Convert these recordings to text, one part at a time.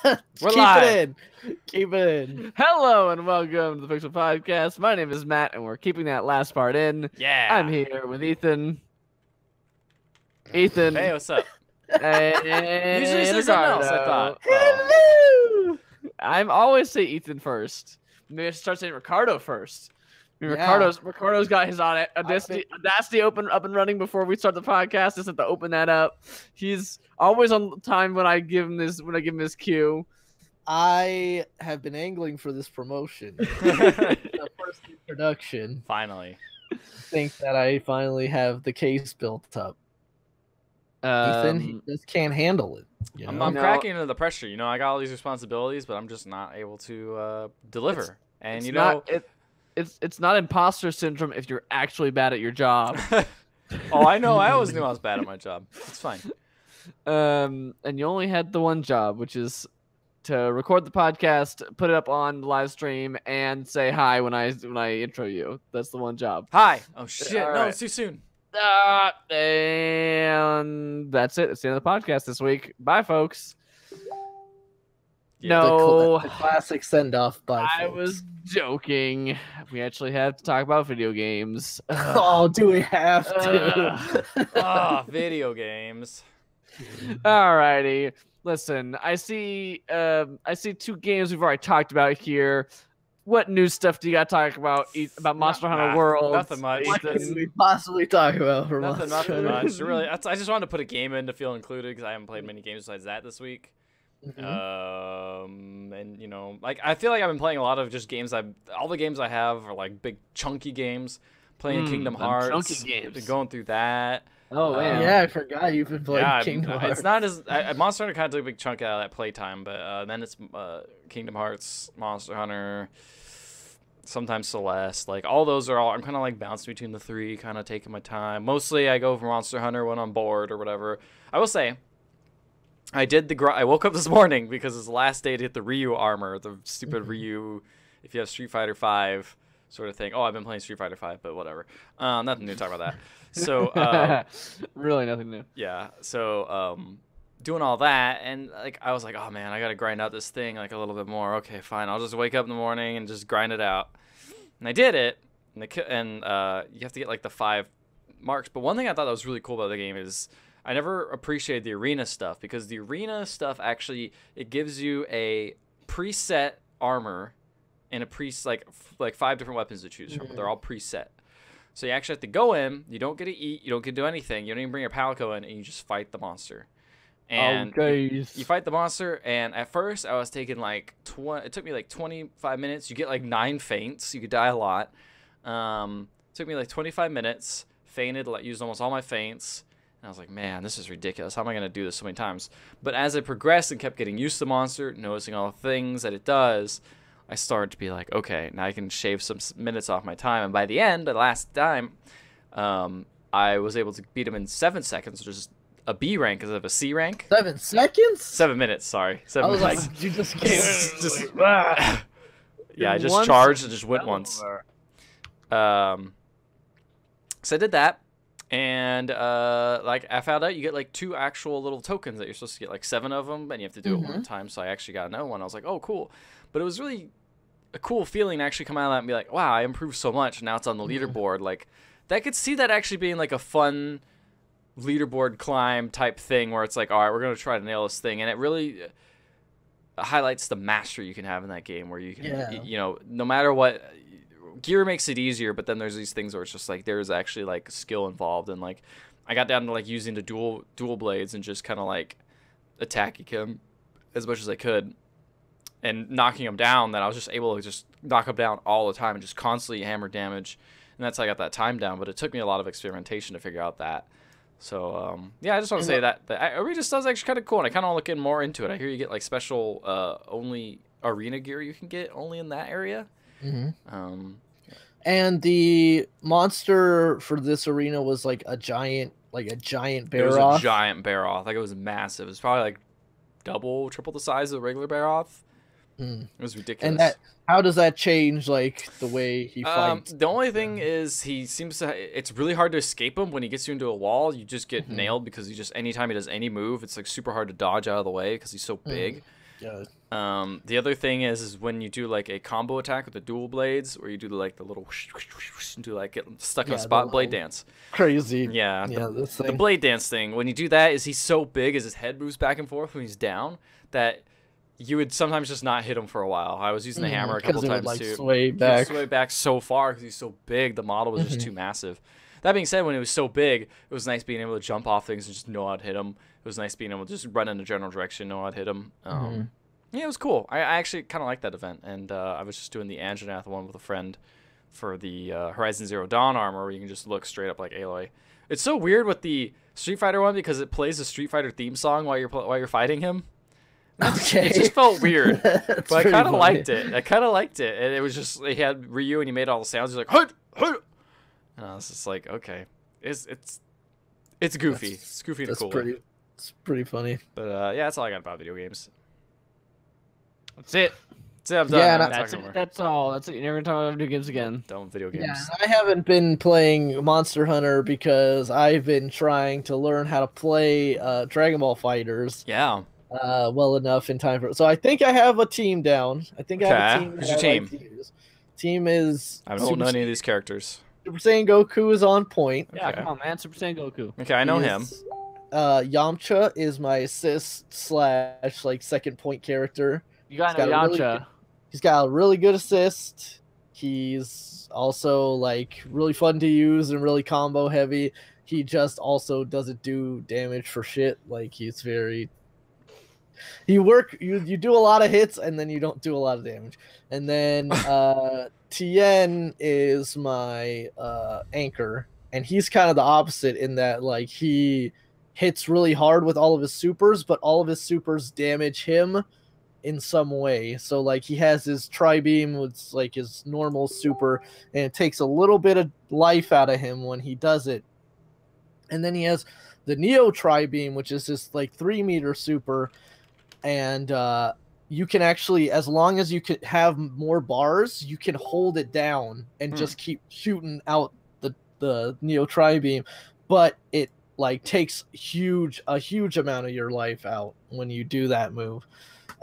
We're Keep live. it in. Keep it in. Hello and welcome to the Fickle Podcast. My name is Matt, and we're keeping that last part in. Yeah. I'm here with Ethan. Ethan. Hey, what's up? And Usually say something Ricardo. else, I thought. Hello. I'm always say Ethan first. Maybe I should start saying Ricardo first. I mean, Yeah. Ricardo's got his on it. Audacity up and running before we start the podcast. Just have to open that up. He's always on time when I give him this cue. I have been angling for this promotion. The first introduction. Finally. Think that I finally have the case built up. Ethan, he just can't handle it. You know? I'm No. cracking into the pressure. You know, I got all these responsibilities, but I'm just not able to deliver. It's not imposter syndrome if you're actually bad at your job. Oh, I know. I always knew I was bad at my job. It's fine. And you only had the one job, which is to record the podcast, put it up on the live stream, and say hi when I intro you. That's the one job. Hi. Oh shit! All No, right. it's too soon. And that's it. It's the end of the podcast this week. Bye, folks. Yeah. No, The classic send off by I folks. was joking. We actually have to talk about video games. Oh, do we have to? Ah, video games. Alrighty. Listen, I see two games we've already talked about here. What new stuff do you got to talk about Monster Hunter Nah, World? nothing much. What Ethan? can we possibly talk about for Nothing Monster Hunter? much. Really, I just wanted to put a game in to feel included because I haven't played many games besides that this week. And you know, like I feel like I've been playing a lot of just games. All the games I have are like big chunky games. Playing Kingdom them Hearts. chunky games. Been going through that. Oh man. Yeah, I forgot you've been playing Yeah, Kingdom Hearts. it's not as Monster Hunter kind of took a big chunk out of that playtime, but then it's Kingdom Hearts, Monster Hunter, sometimes Celeste. Like all those are all. I'm kind of like bouncing between the three, kind of taking my time. Mostly I go for Monster Hunter when I'm bored or whatever. I will say. I woke up this morning because it's the last day to get the Ryu armor, the stupid Ryu. If you have Street Fighter 5 sort of thing. Oh, I've been playing Street Fighter 5, but whatever. Nothing new to talk about that. So really nothing new. yeah. So doing all that, and like I was like, oh man, I gotta grind out this thing like a little bit more. Okay, fine. I'll just wake up in the morning and just grind it out. And I did it. And you have to get like the 5 marks. But one thing I thought that was really cool about the game is I never appreciated the arena stuff because the arena stuff actually it gives you a preset armor and a like 5 different weapons to choose from. They're all preset. So you actually have to go in. You don't get to eat. You don't get to do anything. You don't even bring your palico in, and you just fight the monster. And you fight the monster. And at first, I was taking like it took me like 25 minutes. You get like 9 feints. You could die a lot. Took me like 25 minutes. Fainted. Used almost all my feints. And I was like, man, this is ridiculous. How am I going to do this so many times? But as I progressed and kept getting used to the monster, noticing all the things that it does, I started to be like, okay, now I can shave some minutes off my time. And by the end, the last time, I was able to beat him in 7 seconds, which is a B rank instead of a C rank. 7 seconds? 7 minutes, sorry. 7 I was minutes. like, you just came. Yeah, I just Once charged and just went once. over. So I did that. And like I found out you get like 2 actual little tokens that you're supposed to get like 7 of them, and you have to do it one time. So I actually got another one. I was like, oh, cool. But it was really a cool feeling to actually come out of that and be like, wow, I improved so much. And now it's on the leaderboard. Like I could see that actually being like a fun leaderboard climb type thing where it's like, all right, we're gonna try to nail this thing, and it really highlights the mastery you can have in that game where you can, you know, no matter what. Gear makes it easier, but then there's these things where it's just like there's actually like skill involved, and like I got down to like using the dual blades and just kind of like attacking him as much as I could and knocking him down. That I was just able to just knock him down all the time and just constantly hammer damage, and that's how I got that time down. But it took me a lot of experimentation to figure out that. So yeah, I just want to say that arena stuff is actually kind of cool, and I kind of looking more into it. I hear you get like special only arena gear you can get only in that area. And the monster for this arena was like a giant Barroth. It was a giant Barroth. Like it was massive. It was probably like triple the size of the regular Barroth. It was ridiculous. And how does that change like the way he fights? The only thing is he seems to. It's really hard to escape him when he gets you into a wall. You just get nailed because he just anytime he does any move, it's like super hard to dodge out of the way because he's so big. God. The other thing is when you do like a combo attack with the dual blades, or you do like the little do like get stuck in a spot blade dance. Crazy. Yeah. This The thing. blade dance thing. When you do that, is he's so big as his head moves back and forth when he's down that you would sometimes just not hit him for a while. I was using the hammer a couple times would, too. Sway back. Sway back so far because he's so big. The model was just too massive. That being said, when it was so big, it was nice being able to jump off things and just know how to hit him. It was nice being able to just run in the general direction, know how to hit him. Yeah, it was cool. I actually kind of liked that event, and I was just doing the Anjanath one with a friend for the Horizon Zero Dawn armor, where you can just look straight up like Aloy. It's so weird with the Street Fighter one because it plays the Street Fighter theme song while you're fighting him. Okay. It just felt weird, but I kind of funny. liked it. And it was just he had Ryu and he made all the sounds. He's like, "Hut, hut," and I was just like, okay, it's goofy. It's goofy and cool. It's pretty funny. But yeah, that's all I got about video games. That's it. That's it. I'm done. Yeah, I'm not That's talking it. more. That's all. That's it. You're never gonna talk about video games again. Done with video games. Yeah, I haven't been playing Monster Hunter because I've been trying to learn how to play Dragon Ball Fighters Yeah. well enough in time for. So I think I have a team down. I think I have a team. Who's your team? Team is. I don't know any of these characters. Super Saiyan Goku is on point. Yeah, Okay. come on, man. Super Saiyan Goku. Okay, I know him. Yamcha is my assist / like second point character. You got He's no got a really Yamcha. He's got a really good assist. He's also like really fun to use and really combo heavy. He just also doesn't do damage for shit. Like he's very. You do a lot of hits and then you don't do a lot of damage. And then Tien is my anchor, and he's kind of the opposite in that like he hits really hard with all of his supers, but all of his supers damage him in some way. So like he has his tri-beam with like his normal super, and it takes a little bit of life out of him when he does it. And then he has the Neo tri-beam, which is this like 3-meter super, and you can actually, as long as you can have more bars, you can hold it down and just keep shooting out the Neo tri-beam, but it like takes a huge amount of your life out when you do that move.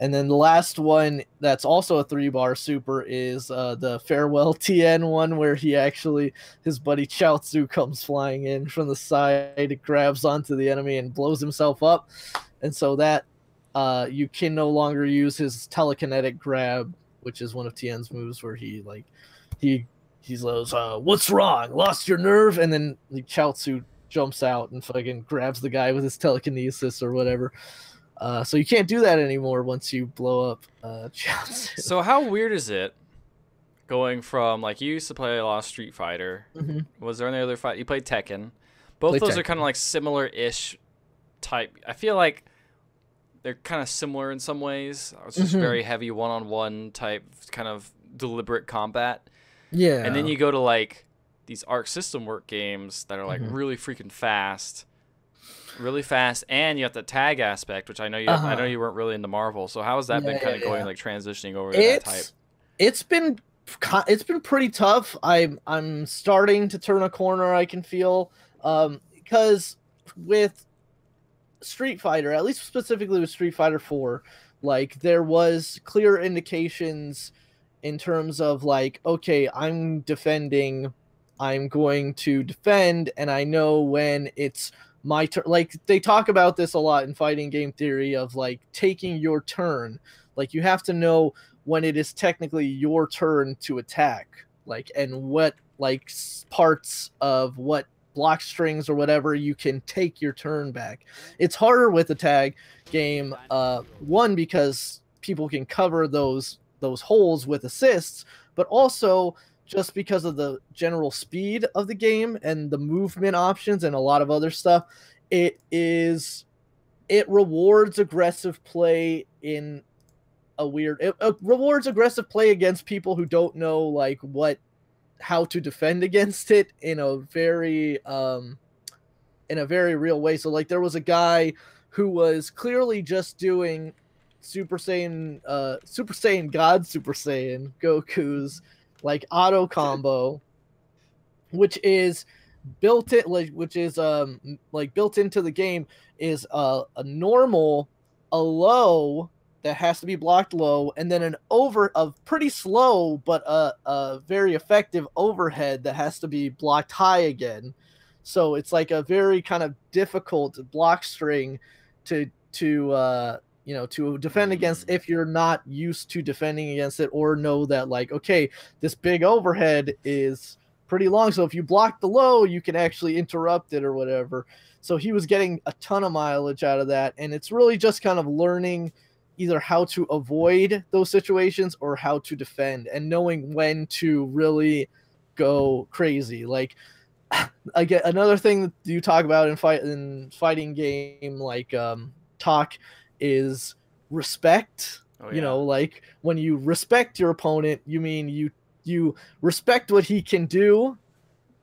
And then the last one that's also a 3-bar super is the Farewell Tien one, where his buddy Chaozu comes flying in from the side, grabs onto the enemy and blows himself up. And so that you can no longer use his telekinetic grab, which is one of Tien's moves, where he goes, "What's wrong? Lost your nerve?" And then Chaozu jumps out and fucking grabs the guy with his telekinesis or whatever. So you can't do that anymore once you blow up Chaozu. So how weird is it going from like you used to play a lot of Street Fighter? Was there any other fight? You played Tekken. Both those are kind of like similar-ish type. I feel like they're kind of similar in some ways. It's just very heavy one-on-one type, kind of deliberate combat. Yeah. And then you go to like these Arc System Work games that are like really freaking fast. Really fast, and you have the tag aspect, which I know I know you weren't really into Marvel. So how has that been kind of going, like transitioning over to that type? It's been pretty tough. I'm starting to turn a corner. I can feel because with Street Fighter, at least specifically with Street Fighter 4, like there was clear indications in terms of like, okay, I'm defending, I'm going to defend, and I know when it's my turn. Like they talk about this a lot in fighting game theory of like taking your turn. Like you have to know when it is technically your turn to attack, like, and what like parts of what block strings or whatever you can take your turn back. It's harder with a tag game, one because people can cover those holes with assists, but also just because of the general speed of the game and the movement options and a lot of other stuff. It rewards aggressive play in a weird, it rewards aggressive play against people who don't know like how to defend against it in a very real way. So like there was a guy who was clearly just doing Super Saiyan Goku's like auto combo, which is built in, built into the game, is a normal, a low, that has to be blocked low, and then a pretty slow but a very effective overhead that has to be blocked high again. So it's like a very kind of difficult block string to defend against if you're not used to defending against it, or know that, like, okay, this big overhead is pretty long, so if you block the low, you can actually interrupt it or whatever. So he was getting a ton of mileage out of that, and it's really just kind of learning either how to avoid those situations or how to defend, and knowing when to really go crazy. Like, again, another thing that you talk about in fighting game, like talk, is respect. Oh, yeah. You know, like when you respect your opponent, you mean you respect what he can do,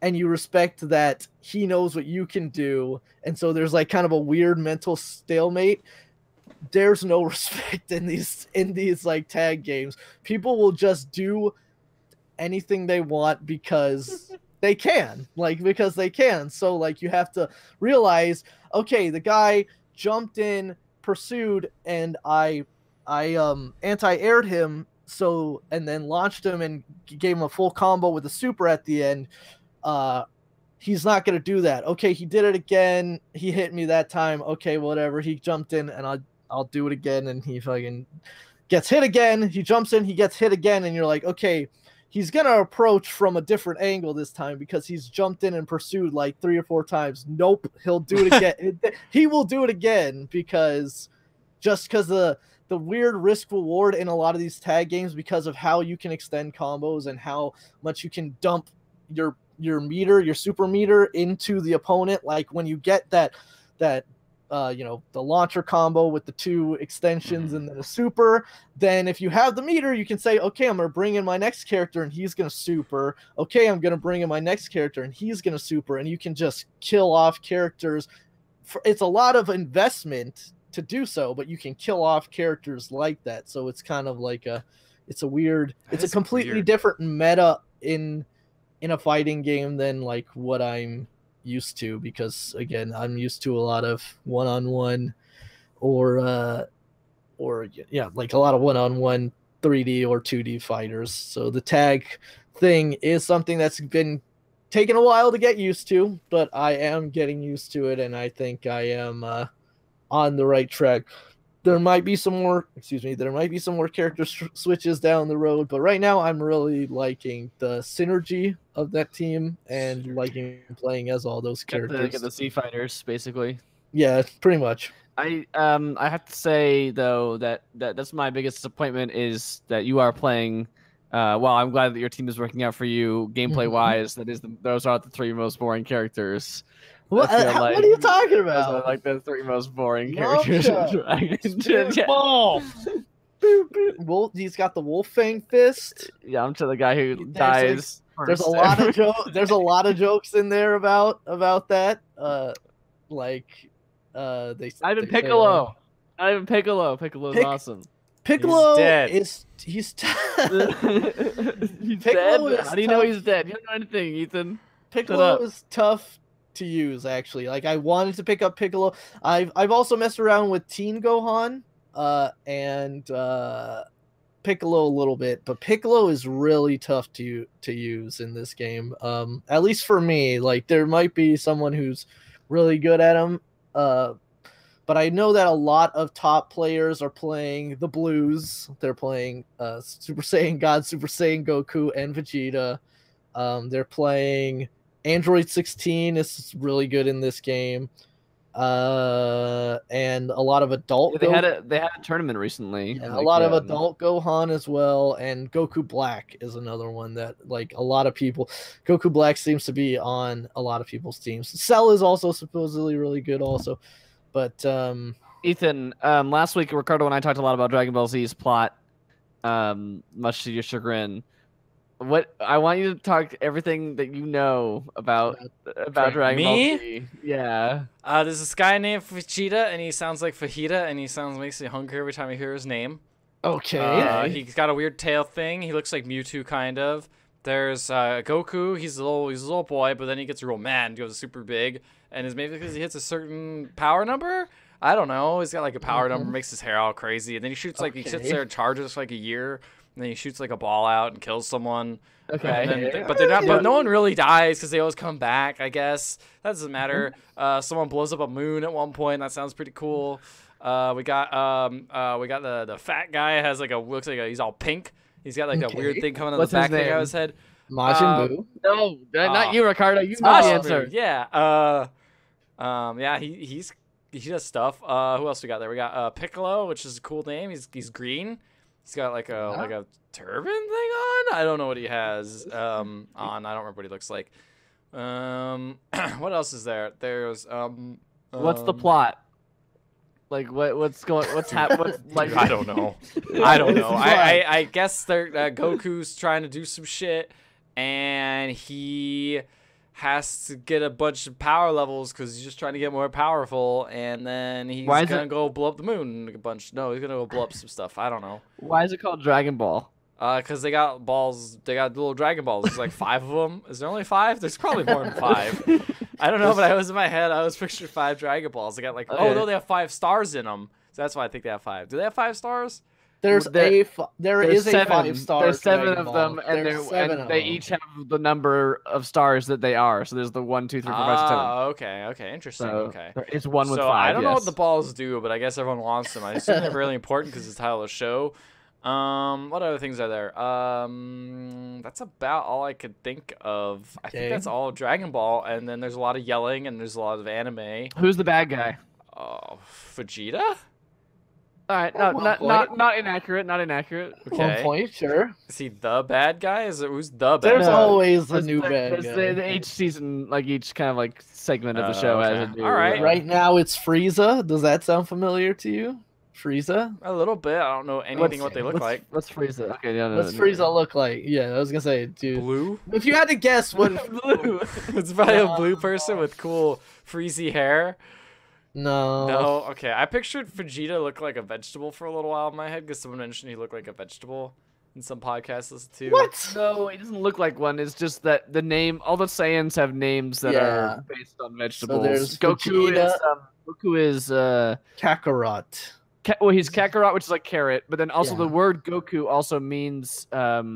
and you respect that he knows what you can do. And so there's like kind of a weird mental stalemate. There's no respect in these like tag games. People will just do anything they want because they can. So like you have to realize, okay, the guy jumped in, pursued, and I anti-aired him, so, and then launched him and gave him a full combo with a super at the end. He's not going to do that. Okay, he did it again. He hit me that time. Okay, whatever. He jumped in, and I'll do it again, and he fucking gets hit again. He jumps in, he gets hit again, and you're like, okay, he's going to approach from a different angle this time because he's jumped in and pursued like 3 or 4 times. Nope, he'll do it again. He will do it again because the weird risk reward in a lot of these tag games, because of how you can extend combos and how much you can dump your super meter into the opponent. Like when you get that the launcher combo with the 2 extensions and then a super, then if you have the meter, you can say, okay, I'm going to bring in my next character and he's going to super. Okay, I'm going to bring in my next character and he's going to super. And you can just kill off characters. It's a lot of investment to do so, but you can kill off characters like that. So it's kind of like it's a completely different meta in a fighting game than like what I'm used to, because again, I'm used to a lot of one-on-one or like a lot of one-on-one 3D or 2D fighters. So the tag thing is something that's been taking a while to get used to, but I am getting used to it, and I think I am on the right track. There might be some more character switches down the road, but right now I'm really liking the synergy of that team and liking playing as all those characters. Get the C fighters, basically. Yeah, pretty much. I have to say though that's my biggest disappointment, is that you are playing. Well, I'm glad that your team is working out for you gameplay wise. Those are the 3 most boring characters. What are you talking about? Those are like the 3 most boring characters. Ball. Wolf, he's got the wolf fang fist. Yeah, I'm to the guy who dies. There's a lot of there's a lot of jokes in there about that. Piccolo. Piccolo's awesome. Piccolo he's dead. He's dead? How do you know he's dead? You don't know anything, Ethan. Piccolo is tough to use, actually. Like, I wanted to pick up Piccolo. I've also messed around with Teen Gohan and Piccolo a little bit, but Piccolo is really tough to use in this game. At least for me. Like, there might be someone who's really good at him, but I know that a lot of top players are playing the Blues. They're playing Super Saiyan God, Super Saiyan Goku, and Vegeta. They're playing Android 16 is really good in this game. And a lot of adult. Yeah, they had a tournament recently. Yeah, like, a lot of adult Gohan as well, and Goku Black is another one that like a lot of people. Goku Black seems to be on a lot of people's teams. Cell is also supposedly really good, also. But Ethan, last week Ricardo and I talked a lot about Dragon Ball Z's plot, much to your chagrin. What I want you to talk everything that you know about Dragon Ball Z. Yeah. There's this guy named Vegeta, and he sounds like fajita, and makes me hungry every time I hear his name. Okay. He's got a weird tail thing. He looks like Mewtwo, kind of. There's Goku. He's a little boy, but then he gets real mad and goes super big, and it's maybe because he hits a certain power number. I don't know. He's got like a power number, makes his hair all crazy, and then he shoots like he sits there and charges for like a year, and then he shoots like a ball out and kills someone. Okay. But they're not. But no one really dies because they always come back. I guess that doesn't matter. Someone blows up a moon at one point. That sounds pretty cool. We got the fat guy has like looks like he's all pink. He's got like a weird thing coming on the back thing of his head. Majin Buu. No, not you, Ricardo. You know the answer. Yeah. Yeah. He does stuff. Who else we got there? We got Piccolo, which is a cool name. He's green. He's got like a turban thing on. I don't know what he has on. I don't remember what he looks like. What else is there? There's What's the plot? Like what's happening? Like I don't know. I don't know. I guess they're Goku's trying to do some shit, and he has to get a bunch of power levels because he's just trying to get more powerful, and then he's gonna go blow up the moon a bunch. No, he's gonna go blow up some stuff. I don't know. Why is it called Dragon Ball? Because they got balls. They got little Dragon Balls. There's like 5 of them. Is there only 5? There's probably more than 5. I don't know, but I was in my head. I was picturing 5 Dragon Balls. They got like, oh no, they have 5 stars in them. So that's why I think they have 5. Do they have 5 stars? There is a 5-star. There's 7 Dragon of them, Ball. and they each have the number of stars that they are. So there's the 1, 2, 3, 4, 5, 6, 7. Okay, interesting. So okay, it's one with 5. I don't know what the balls do, but I guess everyone wants them. I assume they're really important because it's the title of the show. What other things are there? That's about all I could think of. I think that's all Dragon Ball, and then there's a lot of yelling, and there's a lot of anime. Who's the bad guy? Oh, Vegeta? All right, no, not inaccurate, not inaccurate. Okay. 1 point, sure. Is he the bad guy? Who's the bad There's guy? always a new bad guy. Each season, like each kind of like segment of the show has a new. All right. Right now it's Frieza. Does that sound familiar to you? Frieza? A little bit. I don't know anything what they look like. What's Frieza? Okay, yeah. What's Frieza look like? Yeah, I was gonna say, dude. Blue? If you had to guess what blue. It's probably a blue person with cool freezy hair. No. No. Okay. I pictured Vegeta look like a vegetable for a little while in my head because someone mentioned he looked like a vegetable in some podcasts I listened to. What? No, he doesn't look like one. It's just that the name. All the Saiyans have names that are based on vegetables. So there's Goku is Kakarot. Well, he's Kakarot, which is like carrot, but then also the word Goku also means it's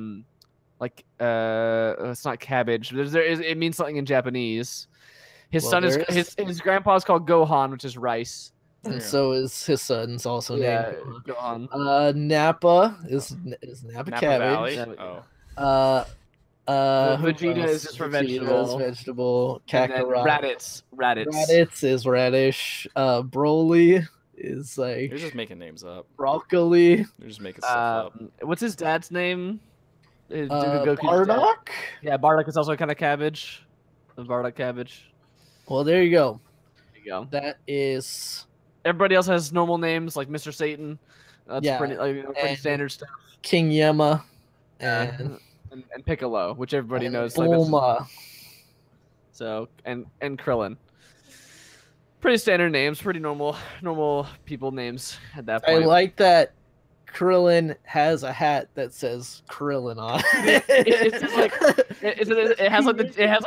not cabbage. It means something in Japanese. His son is his grandpa is called Gohan, which is rice. And so is his son's also named Gohan. Nappa is Nappa cabbage. Valley? Oh. Vegeta is just for vegetable. Vegetable. Kakarot. Raditz is radish. Broly is like. You're just making names up. Broccoli. You're just making stuff up. What's his dad's name? Bardock? Yeah, Bardock is also kind of cabbage. Bardock cabbage. Well, there you go. There you go. That is. Everybody else has normal names like Mr. Satan. That's pretty standard stuff. King Yemma. And Piccolo, which everybody knows. Bulma. So and Krillin. Pretty standard names, pretty normal people names at that point. I like that Krillin has a hat that says Krillin on it. It has like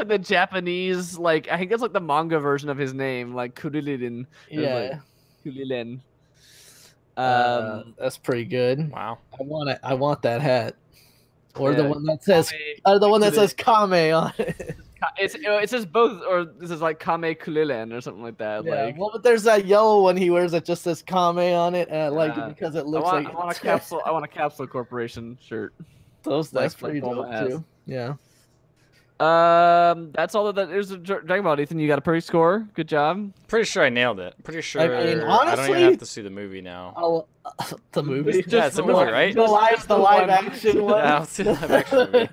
the Japanese, like I think it's like the manga version of his name, like Kurilin. Yeah. Kurilin. That's pretty good. Wow. I want that hat. Or the one that says Kame on it. It says both, or this is like Kame Kulilen or something like that. Yeah, like, well, but there's that yellow one he wears that just says Kame on it, and I like it because it looks like. I want a Capsule Corporation shirt. That's pretty dope too. Yeah. That's all that. There's a Dragon Ball. Ethan, you got a pretty score. Good job. Pretty sure I nailed it. Pretty sure. I mean, honestly, I don't even have to see the movie now. The movie? Yeah, it's a movie, right? The live action one. Yeah, I'll see the live action movie.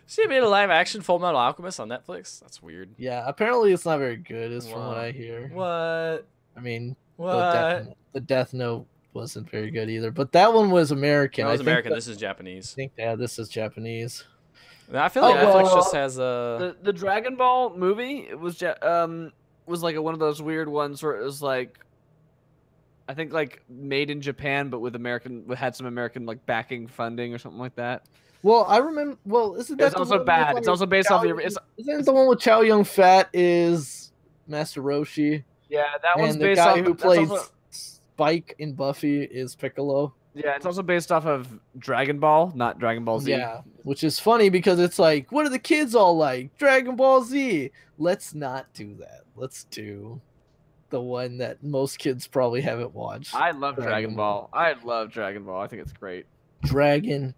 See, they made a live action Full Metal Alchemist on Netflix. That's weird. Yeah, apparently it's not very good, is from what I hear. What? I mean, what? The Death Note wasn't very good either, but that one was American. That was American. This is Japanese. I think this is Japanese. I feel like Netflix just has a the Dragon Ball movie. It was like one of those weird ones where it was like, I think like made in Japan, but with had some American like backing funding or something like that. Well, I remember. Well, isn't that it's also bad? It's also based off the. Isn't the one with Chow Yun Fat is Master Roshi? Yeah, that one's and based the guy off who plays Spike in Buffy is Piccolo. Yeah, it's also based off of Dragon Ball, not Dragon Ball Z. Yeah, which is funny because it's like, what are the kids all like? Dragon Ball Z. Let's not do that. Let's do the one that most kids probably haven't watched. I love Dragon Ball. I love Dragon Ball. I think it's great. Dragon,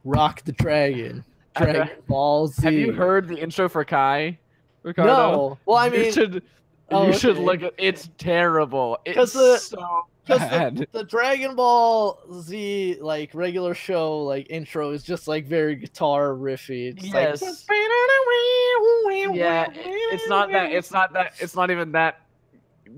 Rock the Dragon. Dragon Ball Z. Have you heard the intro for Kai, Ricardo? No. Well, I mean, you should look at. It's terrible. It's so bad. The Dragon Ball Z like regular show like intro is just like very guitar riffy. It's yes. Like, yeah. It's not even that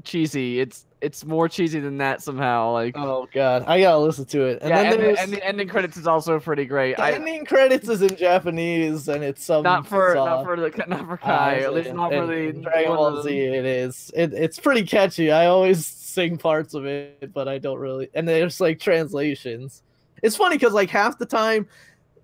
cheesy. It's more cheesy than that somehow. Like, oh god, I gotta listen to it. And the ending credits is also pretty great. The ending credits is in Japanese, and it's some not for Kai. At least not for the Dragon Ball Z. It is. It's pretty catchy. I always sing parts of it, but I don't really. And there's like translations. It's funny because like half the time,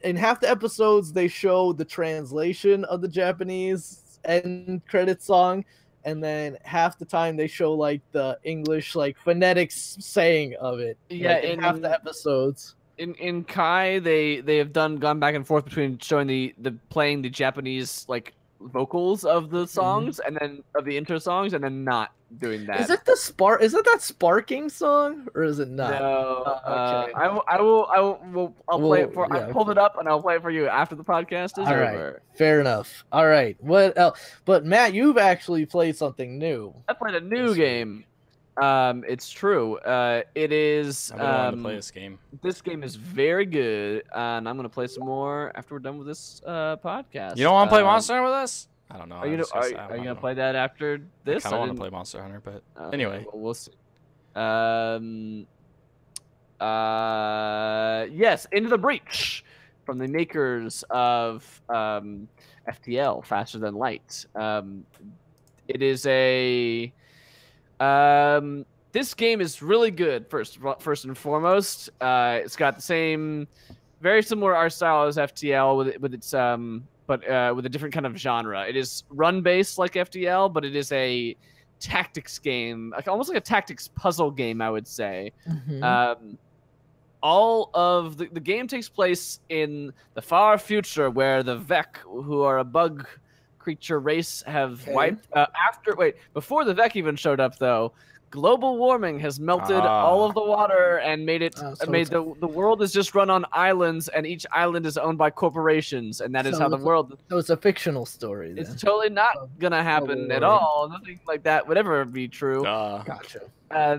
in half the episodes, they show the translation of the Japanese end credit song. And then half the time they show like the English like phonetics saying of it. Yeah, like, in half the episodes. In Kai, they have gone back and forth between showing the playing the Japanese like vocals of the songs and then of the intro songs, and then not doing that. Is it the spark? Is it that sparking song, or is it not? No. Okay. I'll play it for. I pulled it up and I'll play it for you after the podcast is over. Right. Fair enough. All right. What else? But Matt, you've actually played something new. I played a new game. It's true. It is. I've been wanting to play this game. This game is very good, and I'm gonna play some more after we're done with this podcast. You don't want to play Monster Hunter with us? I don't know. Are you gonna play that after this? I don't want to play Monster Hunter, but anyway. Well, we'll see. Yes, Into the Breach from the makers of FTL, Faster Than Light. It is a this game is really good. First and foremost, it's got the same, very similar art style as FTL with its but with a different kind of genre. It is run based like FTL, but it is a tactics game, like almost like a tactics puzzle game, I would say. All of the game takes place in the far future, where the Vec, who are a bug creature race, have wiped before the Vec even showed up, though. Global warming has melted all of the water and made it the world is just run on islands, and each island is owned by corporations, and that is how the world. So it's a fictional story. Then. It's totally not gonna happen at all. Nothing like that would ever be true. Gotcha.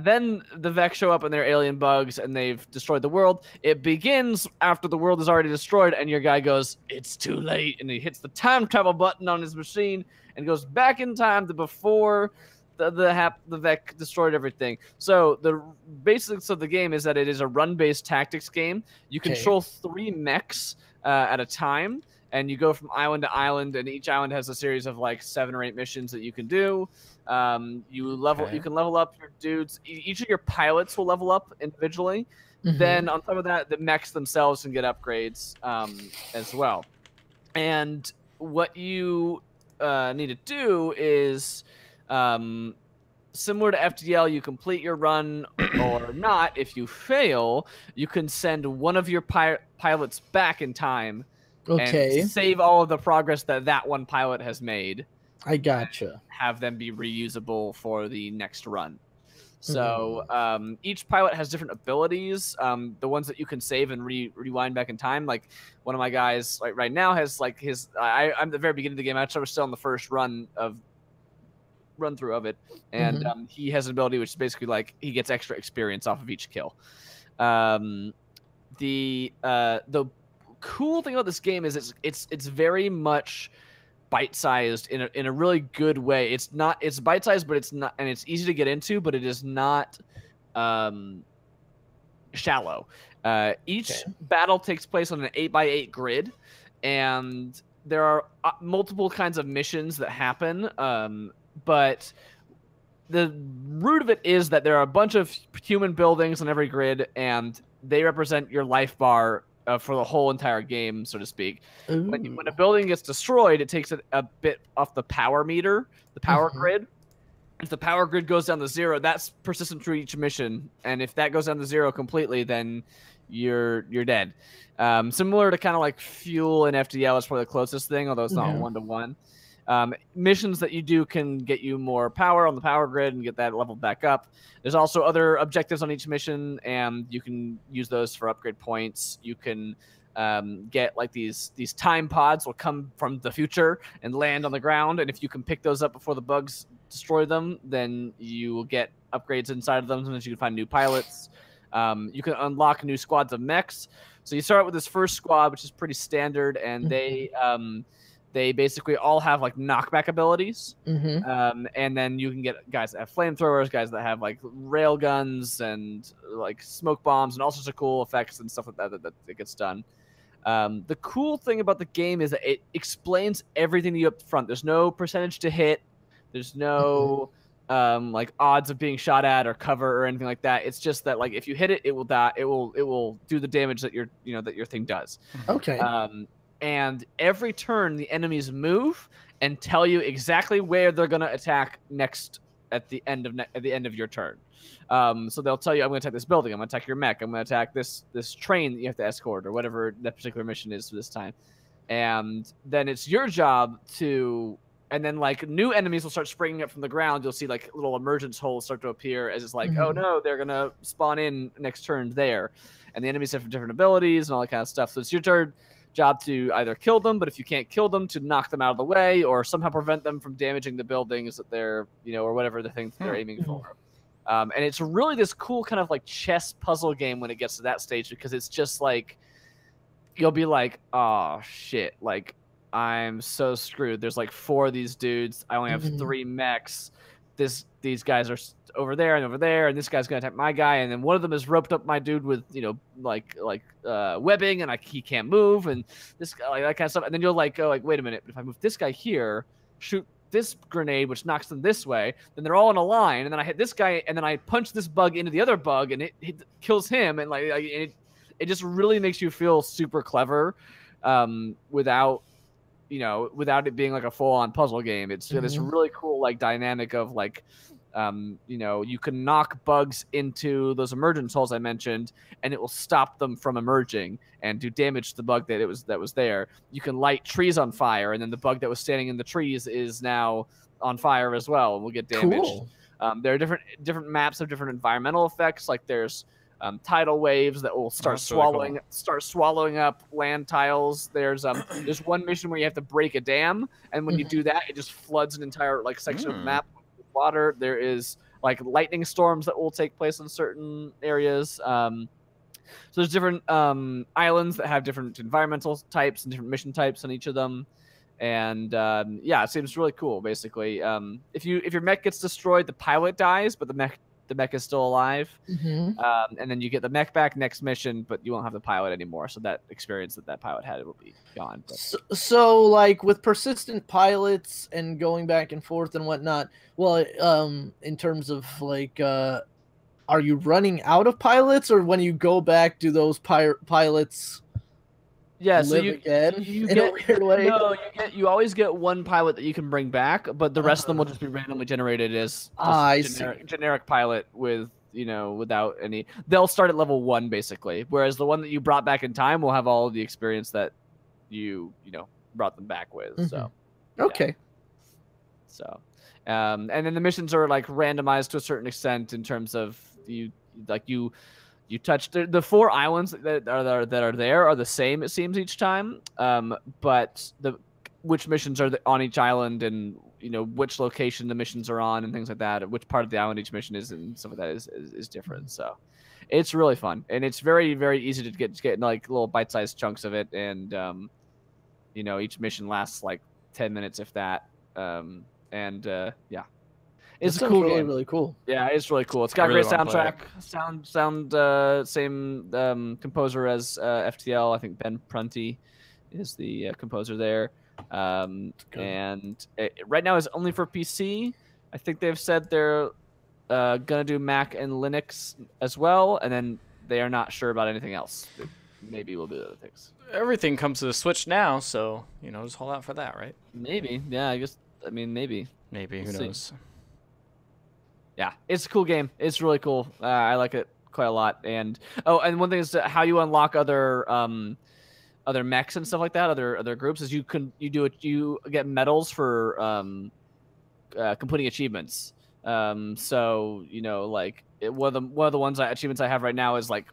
Then the Vex show up and they're alien bugs, and they've destroyed the world. It begins after the world is already destroyed, and your guy goes, "It's too late," and he hits the time travel button on his machine and goes back in time to before the Vec destroyed everything. So the basics of the game is that it is a run-based tactics game. You control 3 mechs at a time, and you go from island to island, and each island has a series of like 7 or 8 missions that you can do. You can level up your dudes. Each of your pilots will level up individually. Then on top of that, the mechs themselves can get upgrades as well. And what you need to do is similar to FTL, you complete your run or not. If you fail, you can send one of your pilots back in time and save all of the progress that one pilot has made. I gotcha. Have them be reusable for the next run. So each pilot has different abilities. The ones that you can save and rewind back in time. Like one of my guys right now has like his. I'm at the very beginning of the game. I was still in the first run through of it, and he has an ability which is basically like he gets extra experience off of each kill. The cool thing about this game is it's very much bite-sized in a really good way. It's bite-sized, but it's not, and it's easy to get into, but it is not shallow. Each battle takes place on an 8x8 grid, and there are multiple kinds of missions that happen. But the root of it is that there are a bunch of human buildings on every grid, and they represent your life bar for the whole entire game, so to speak. When a building gets destroyed, it takes a bit off the power meter, the power grid, If the power grid goes down to 0, that's persistent through each mission, and if that goes down to 0 completely, then you're dead. Similar to kind of like fuel and FTL is probably the closest thing, although it's not 1-to-1. Missions that you do can get you more power on the power grid and get that leveled back up. There's also other objectives on each mission, and you can use those for upgrade points. You can get like these time pods will come from the future and land on the ground, and if you can pick those up before the bugs destroy them, then you will get upgrades inside of them, so that you can find new pilots. You can unlock new squads of mechs. So you start with this first squad, which is pretty standard, and they basically all have like knockback abilities. And then you can get guys that have flamethrowers, guys that have like rail guns and like smoke bombs and all sorts of cool effects and stuff like that gets done. The cool thing about the game is that it explains everything to you up front. There's no percentage to hit. There's no like odds of being shot at or cover or anything like that. It's just that like if you hit it, it will die. It will do the damage that your thing does. Okay. And every turn the enemies move and tell you exactly where they're gonna attack next at the end of your turn. So they'll tell you, I'm gonna attack this building, I'm gonna attack your mech, I'm gonna attack this train that you have to escort, or whatever that particular mission is for this time. And then it's your job to, and then like new enemies will start springing up from the ground. You'll see like little emergence holes start to appear as it's like, oh no, they're gonna spawn in next turn there. And the enemies have different abilities and all that kind of stuff. So it's your turn. Job to either kill them, but if you can't kill them, to knock them out of the way or somehow prevent them from damaging the buildings that they're, or whatever the thing they're aiming for. And it's really this cool kind of like chess puzzle game when it gets to that stage, because it's just like, you'll be like, oh shit, like I'm so screwed. There's like 4 of these dudes. I only have 3 mechs. These guys are over there, and this guy's gonna attack my guy, and then one of them has roped up my dude with webbing, and he can't move, and this guy, like that kind of stuff. And then you'll like go like, wait a minute, if I move this guy here, shoot this grenade which knocks them this way, then they're all in a line, and then I hit this guy, and then I punch this bug into the other bug, and it kills him, and it just really makes you feel super clever, without it being like a full-on puzzle game. It's this really cool like dynamic of like, you can knock bugs into those emergence holes I mentioned, and it will stop them from emerging and do damage to the bug that was there. You can light trees on fire, and then the bug that was standing in the trees is now on fire as well and will get damaged. Cool. There are different maps of different environmental effects. Like there's tidal waves that will start swallowing up land tiles. There's one mission where you have to break a dam, and when you do that, it just floods an entire like section of the map with water. There is like lightning storms that will take place in certain areas. So there's different islands that have different environmental types and different mission types on each of them. And yeah, it seems really cool. Basically, if your mech gets destroyed, the pilot dies, but the mech is still alive. And then you get the mech back next mission, but you won't have the pilot anymore. So that experience that pilot had will be gone. So like with persistent pilots and going back and forth and whatnot, well, in terms of like, are you running out of pilots, or when you go back, do those pilots live again in a weird way? No, you always get one pilot that you can bring back, but the rest of them will just be randomly generated as generic pilot with, without any. They'll start at level 1 basically, whereas the one that you brought back in time will have all of the experience that you brought them back with. So okay. Yeah. So and then the missions are like randomized to a certain extent in terms of you touch the 4 islands that are there are the same, it seems, each time. But which missions are on each island, and which location the missions are on, and things like that, which part of the island each mission is, and some of that is different. So it's really fun, and it's very, very easy to get like little bite-sized chunks of it, and each mission lasts like 10 minutes if that. Yeah. It's a cool game. Really cool. Yeah, it's really cool. It's got a great soundtrack. Same composer as FTL. I think Ben Prunty is the composer there. And right now it's only for PC. I think they've said they're gonna do Mac and Linux as well, and then they are not sure about anything else. Maybe we'll do other things. Everything comes to the Switch now, so just hold out for that, right? Maybe. Yeah, I mean maybe. Maybe. Who knows? Yeah, it's a cool game. It's really cool. I like it quite a lot. And and one thing is how you unlock other mechs and stuff like that, other groups, is you get medals for completing achievements. So like one of the achievements I have right now is like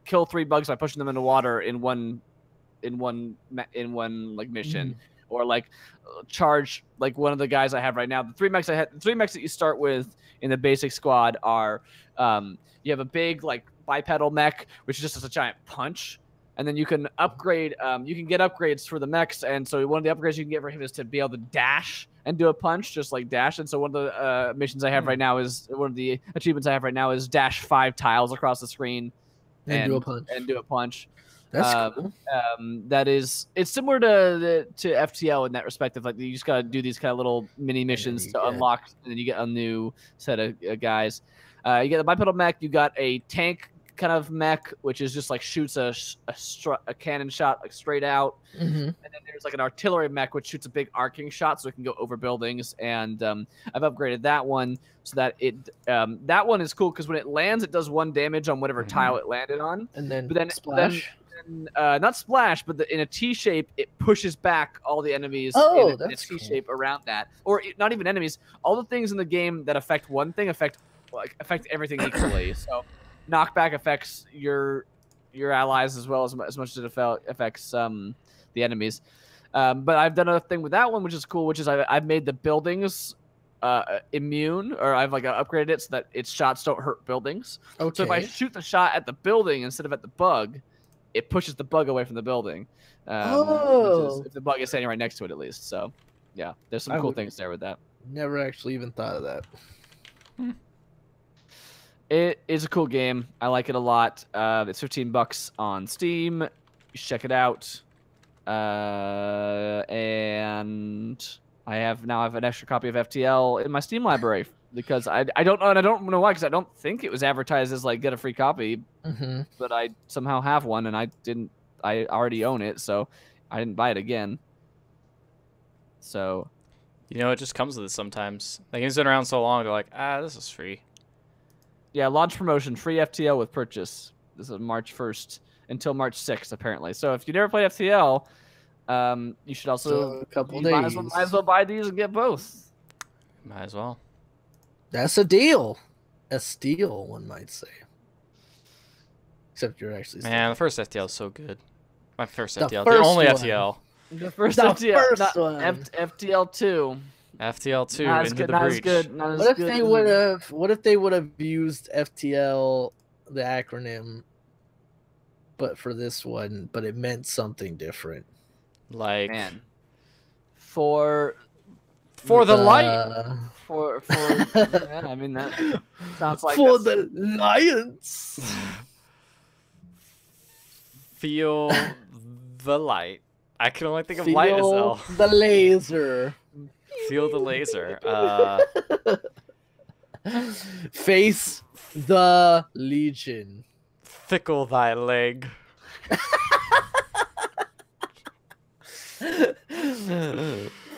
kill 3 bugs by pushing them into water in one like mission, or like charge like one of the guys I have right now. The 3 mechs that you start with in the basic squad are you have a big like bipedal mech, which is just a giant punch. And then you can upgrade. You can get upgrades for the mechs, and so one of the upgrades you can get for him is to be able to dash and do a punch, just like dash. And so one of the missions I have right now is one of the achievements I have right now is dash 5 tiles across the screen and do a punch. That's cool. It's similar to FTL in that respect of like you just gotta do these kind of little mini missions to unlock, and then you get a new set of guys. You get the bipedal mech. You got a tank kind of mech, which is just like shoots a cannon shot like straight out, and then there's like an artillery mech which shoots a big arcing shot so it can go over buildings. And I've upgraded that one so that that one is cool because when it lands, it does 1 damage on whatever tile it landed on, and then splash. Not splash, but in a T shape, it pushes back all the enemies in a T shape around that, or not even enemies. All the things in the game that affect one thing affect everything equally. So knockback affects your allies as well as much as it affects the enemies. But I've done a thing with that one, which is cool, which is I've made the buildings immune, or I've like upgraded it so that its shots don't hurt buildings. Okay. So if I shoot the shot at the building instead of at the bug, it pushes the bug away from the building. If the bug is standing right next to it, at least. So yeah, there's some cool things there with that. Never actually even thought of that. It is a cool game. I like it a lot. It's $15 on Steam. You should check it out. And I have an extra copy of FTL in my Steam library because I don't know, and I don't know why, because I don't think it was advertised as like get a free copy. But I somehow have one, and I already own it, so I didn't buy it again. So, it just comes with it sometimes. The game's been around so long, they're like, this is free. Yeah, launch promotion, free FTL with purchase. This is March 1st until March 6th, apparently. So if you never played FTL, you should also might as well buy these and get both. Might as well. That's a deal. A steal, one might say. Except you're actually... Man, the first FTL is so good. My first FTL. The only FTL. The first FTL. First one. FTL 2. FTL 2 not into good, the not breach. As good, not as What if good. they would have? What if they would have used FTL, the acronym, but for this one, but it meant something different? Like, for the light. For yeah, I mean that sounds like for the lions. Feel the light. I can only think of light as well. The laser. Feel the laser. Face the Legion. Fickle Thy Leg.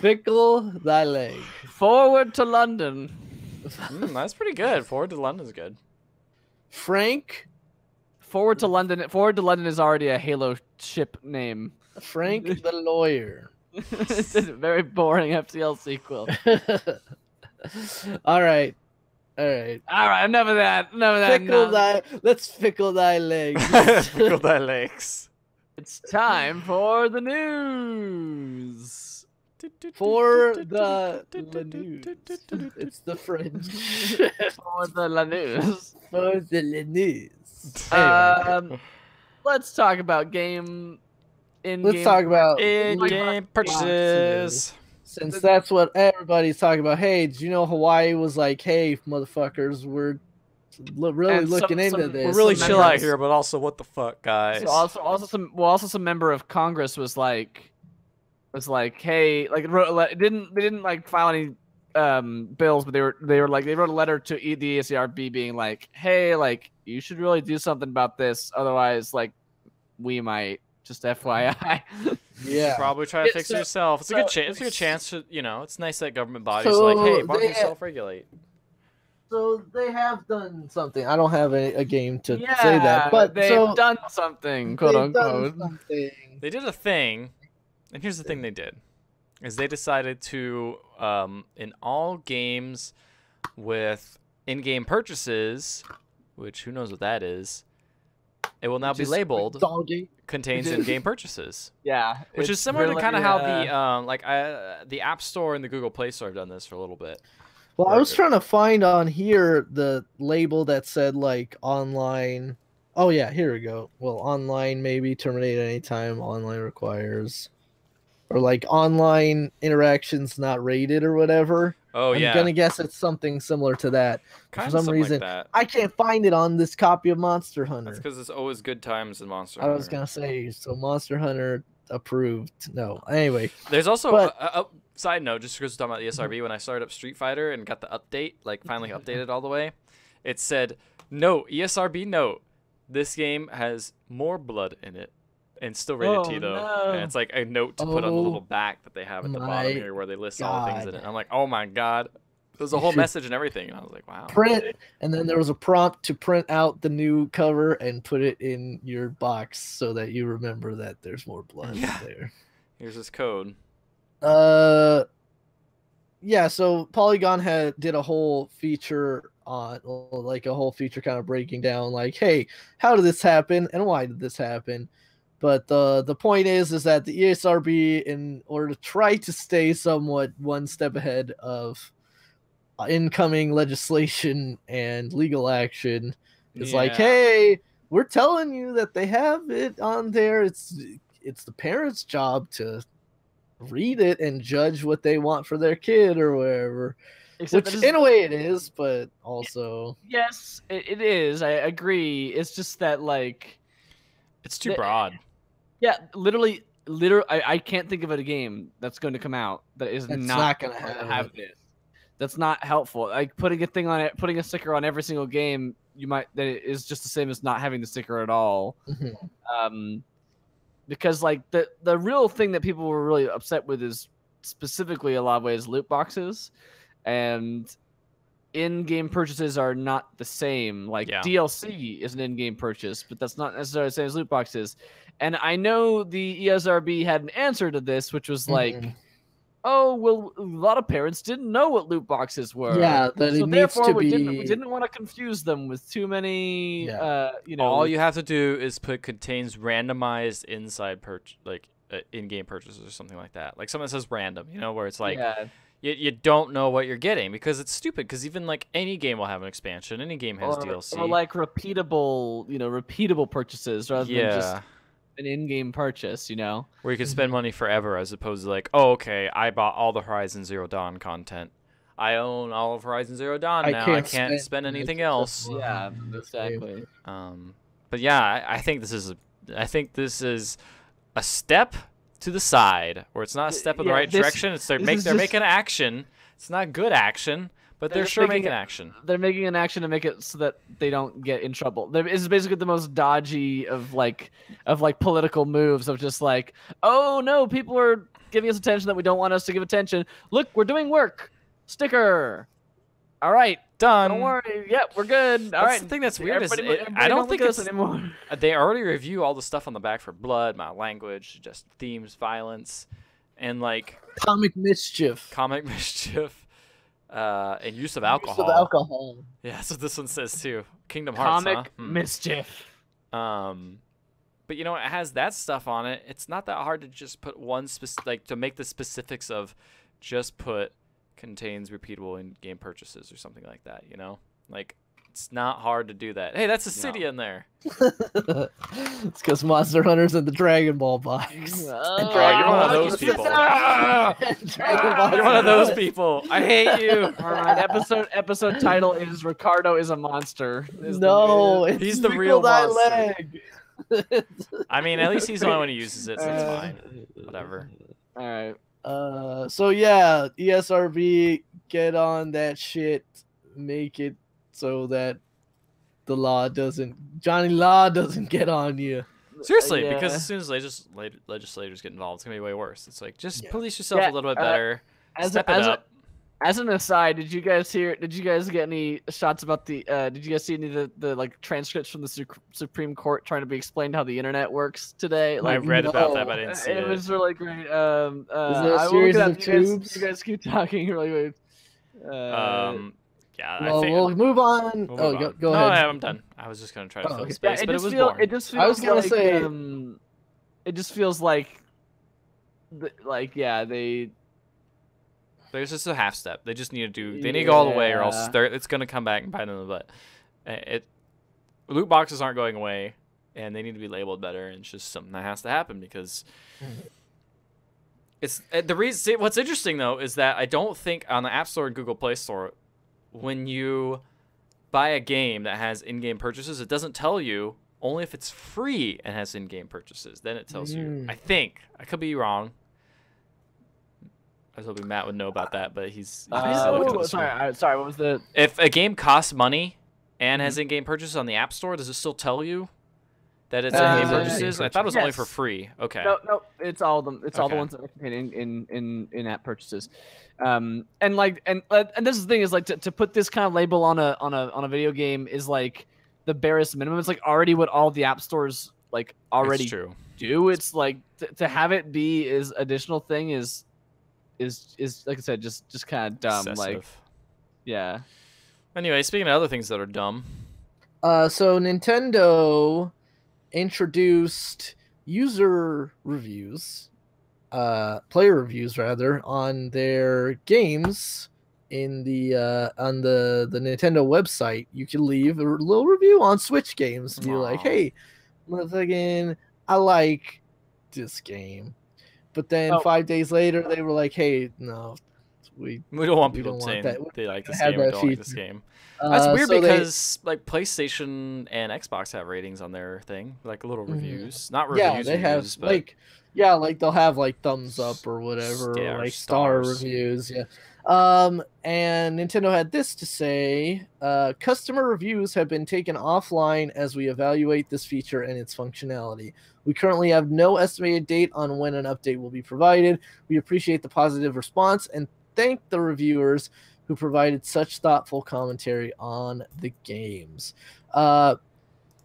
Fickle Thy Leg. Forward to London. That's pretty good. Forward to London's good. Frank. Forward to London. Forward to London is already a Halo ship name. Frank the lawyer. It's a very boring FTL sequel. All right. Enough of that. Let's fickle thy legs. Fickle Thy Legs. It's time for the news. For the news. It's the French. For the news. For the news. Let's talk about in-game purchases. Since that's what everybody's talking about. Hey, did you know Hawaii was like, hey, motherfuckers, we're really looking into this. We're really chill out here, but also, what the fuck, guys? So also some member of Congress was like, hey, like they didn't like file any bills, but they wrote a letter to the ESRB being like, hey, like you should really do something about this, otherwise, like we might. Just FYI. Yeah. Probably try to fix it yourself. It's a good chance. It's a good chance to, it's nice that government bodies are like, hey, why don't you self-regulate? So they have done something. I don't have a game to Yeah, say that, but they've done something, quote they've done unquote. something. They did a thing, and here's the thing they did: is they decided to in all games with in-game purchases, which who knows what that is, it will now be labeled contains in-game purchases. Yeah, which is similar to kind of how the App Store and the Google Play Store have done this for a little bit. Well, I was trying to find on here the label that said like online. Oh yeah, here we go. Well, online maybe terminate anytime. Online requires, or like online interactions not rated or whatever. Oh I'm yeah. gonna guess it's something similar to that. Kind For some reason, like that. I can't find it on this copy of Monster Hunter. That's because it's always good times in Monster Hunter. I was gonna say, so Monster Hunter approved. No, anyway. There's also a side note, just because we're talking about the ESRB. When I started up Street Fighter and got the update, like finally updated all the way, it said, "Note, ESRB note, this game has more blood in it." And still rated T though, no. and it's like a note to put on the little back that they have at the bottom here, where they list all the things in it. I'm like, oh my god, there's a whole message and everything, and I was like, wow. Print, and then there was a prompt to print out the new cover and put it in your box so that you remember that there's more blood there. Here's this code. Yeah. So Polygon did a whole feature on, like a whole feature kind of breaking down, like, hey, how did this happen and why did this happen? But the point is that the ESRB, in order to try to stay somewhat one step ahead of incoming legislation and legal action, is like, hey, we're telling you that they have it on there. It's the parents' job to read it and judge what they want for their kid or whatever. Which in a way it is, but also yes, it is. I agree. It's just that like it's too broad. Yeah, literally, I can't think of a game that's going to come out that is not going to have this. That's not helpful. Like putting a thing on it, putting a sticker on every single game, that is just the same as not having the sticker at all. Because like the real thing that people were really upset with is specifically a lot of ways loot boxes, and in-game purchases are not the same. Like DLC is an in-game purchase, but that's not necessarily the same as loot boxes. And I know the ESRB had an answer to this, which was like, oh, well, a lot of parents didn't know what loot boxes were. Yeah, that so it needs to be. We didn't want to confuse them with too many. You know, all you have to do is put contains randomized inside in-game purchases or something like that. Like something that says random, you know, where it's like. You don't know what you're getting because it's stupid. Because even like any game will have an expansion, any game has DLC. Or like repeatable purchases rather than just an in-game purchase. You know, where you can spend money forever as opposed to like, oh, okay, I bought all the Horizon Zero Dawn content. I own all of Horizon Zero Dawn now. I can't spend anything else. Yeah, exactly. But yeah, I think this is a step to the side, where it's not a step in the right direction. It's they're making action. It's not good action, but they're sure making action. They're making an action to make it so that they don't get in trouble. It's basically the most dodgy of political moves of just like, oh no, people are giving us attention that we don't want us to give attention. Look, we're doing work. Sticker. All right, done. Don't worry. Yep, we're good. All right. The thing that's weird is I don't think it's anymore. They already review all the stuff on the back for blood, mild language, just themes, violence, and like comic mischief, and use of alcohol. Yeah, that's what this one says too. Kingdom Hearts. Comic mischief. But you know, it has that stuff on it. It's not that hard to just put one to make the specifics of just put contains repeatable in-game purchases or something like that, you know? Like, it's not hard to do that. Hey, that's a city in there. It's because Monster Hunter's in the Dragon Ball box. You're one of those people. You're one of those people. I hate you. All right, episode title is Ricardo is a monster. No, he's the real monster. I mean, at least he's the only one who uses it, so it's fine. Whatever. All right. So yeah, ESRB, get on that shit, make it so that Johnny Law doesn't get on you. Seriously, because as soon as legislators get involved, it's gonna be way worse. It's like, just police yourself a little bit better. Step it up. As an aside, did you guys get any shots about the? Did you guys see any of the like transcripts from the Supreme Court trying to be explained how the internet works today? I Like, read about that, but I didn't see it it. was really great. Is there a I will series look it of up. tubes? You guys keep talking really weird. Yeah, Well, I think we'll move on. we'll move on. Go no, ahead. I'm done. I was just gonna try to fill okay. space, but it was boring. It just feels I was gonna like, say- it just feels like, There's just a half step. They just need to do. They need to go all the way, or else Yeah. it's gonna come back and bite them in the butt. Loot boxes aren't going away, and they need to be labeled better. And it's just something that has to happen because it's the reason. See, what's interesting though is that I don't think on the App Store and Google Play Store, when you buy a game that has in-game purchases, it doesn't tell you. Only if it's free and has in-game purchases, then it tells you. I think I could be wrong. I was hoping Matt would know about that, but he's sorry. What was the? If a game costs money and has in-game purchases on the App Store, does it still tell you that it's in-game purchases? I thought it was only for free. Okay. No, it's all of them. It's all the Okay. ones that are contained in-app purchases. And this is the thing is like to put this kind of label on a video game is like the barest minimum. It's like already what all the app stores like already That's true. do. It's like to have it be is additional thing is like I said, just kind of dumb. Excessive. Like, yeah. Anyway, speaking of other things that are dumb, So Nintendo introduced user reviews, player reviews rather, on their games in the on the Nintendo website. You can leave a little review on Switch games. Be like, Aw. hey, motherfucking, I like this game. But then Oh. 5 days later, they were like, hey, no, we don't want We people don't want saying that. they like this have game or that don't like this feature. game. That's weird so they- because like PlayStation and Xbox have ratings on their thing, like little reviews, not reviews. yeah, they have reviews, but like they'll have like thumbs up or whatever, Yeah, or or like star stars. reviews. Yeah. And Nintendo had this to say: customer reviews have been taken offline as we evaluate this feature and its functionality. We currently have no estimated date on when an update will be provided. We appreciate the positive response and thank the reviewers who provided such thoughtful commentary on the games. And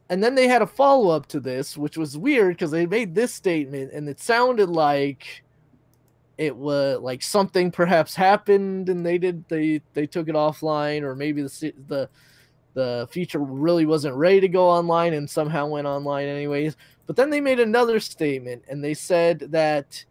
then they had a follow-up to this, which was weird because they made this statement and it sounded like it was like something perhaps happened and they took it offline, or maybe the feature really wasn't ready to go online and somehow went online anyways. But then they made another statement and they said that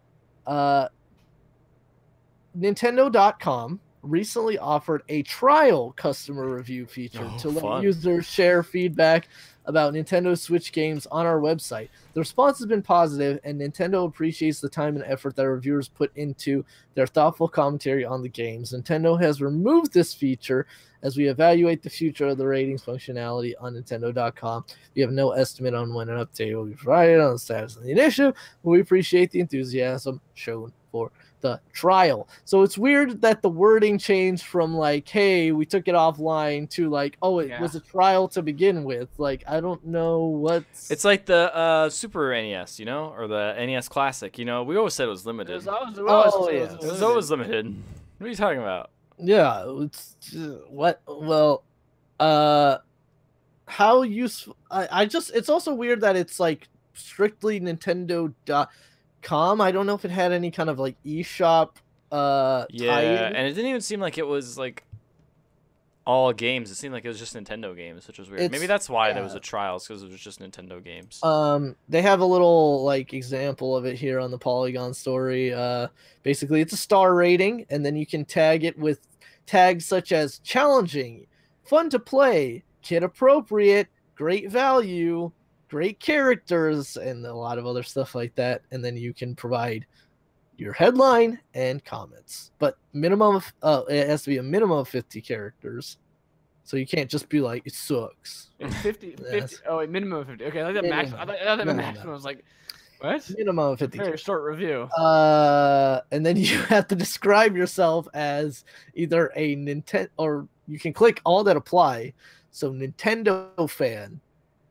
Nintendo.com recently offered a trial customer review feature to let fun. users share feedback about Nintendo Switch games on our website. The response has been positive, and Nintendo appreciates the time and effort that reviewers put into their thoughtful commentary on the games. Nintendo has removed this feature as we evaluate the future of the ratings functionality on Nintendo.com. We have no estimate on when an update will be provided on the status of the initiative, but we appreciate the enthusiasm shown for the trial. So it's weird that the wording changed from like, hey, we took it offline to like, oh, it was a trial to begin with. Like, I don't know what's... It's like the Super NES, you know, or the NES Classic. You know, we always said it was limited. It was always limited. What are you talking about? Yeah, it's what? Well, how useful? I just, it's also weird that it's like strictly Nintendo.com. I don't know if it had any kind of like eShop Yeah, tie-in. and it didn't even seem like it was like all games. It seemed like it was just Nintendo games, which was weird. Maybe that's why there was a trial, because it was just Nintendo games. They have a little like example of it here on the Polygon story. Basically, it's a star rating, and then you can tag it with tags such as challenging, fun to play, kid appropriate, great value, great characters, and a lot of other stuff like that. And then you can provide your headline and comments, but minimum of it has to be a minimum of 50 characters. So you can't just be like, it sucks. 50. Oh, wait, minimum of 50. Okay, I like that Minimum. maximum. I thought that No, maximum. I was like, what? Minimum of 50. Very short review. And then you have to describe yourself as either a Nintendo, or you can click all that apply. So Nintendo fan,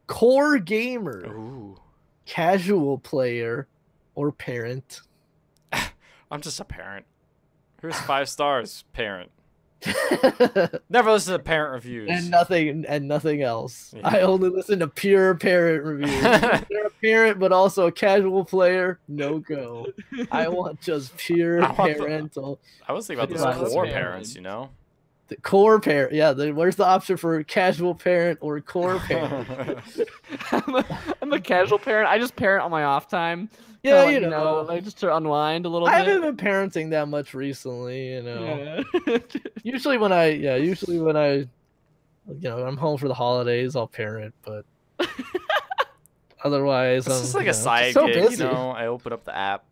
core gamer, Ooh. casual player, or parent. I'm just a parent. Here's 5 stars, parent. Never listen to parent reviews. and nothing else. Yeah. I only listen to pure parent reviews. If they're a parent but also a casual player, no go. I want just pure parental. I was thinking about Advice. those core Parent. parents, you know. The core parent, yeah. Where's the option for casual parent or core parent? I'm a casual parent. I just parent on my off time. Yeah, Kinda you know. like just to unwind a little I bit. haven't been parenting that much recently, you know. Yeah. Usually when I, I'm home for the holidays, I'll parent, but otherwise, It's just like a side so gig, busy. you know. I open up the app.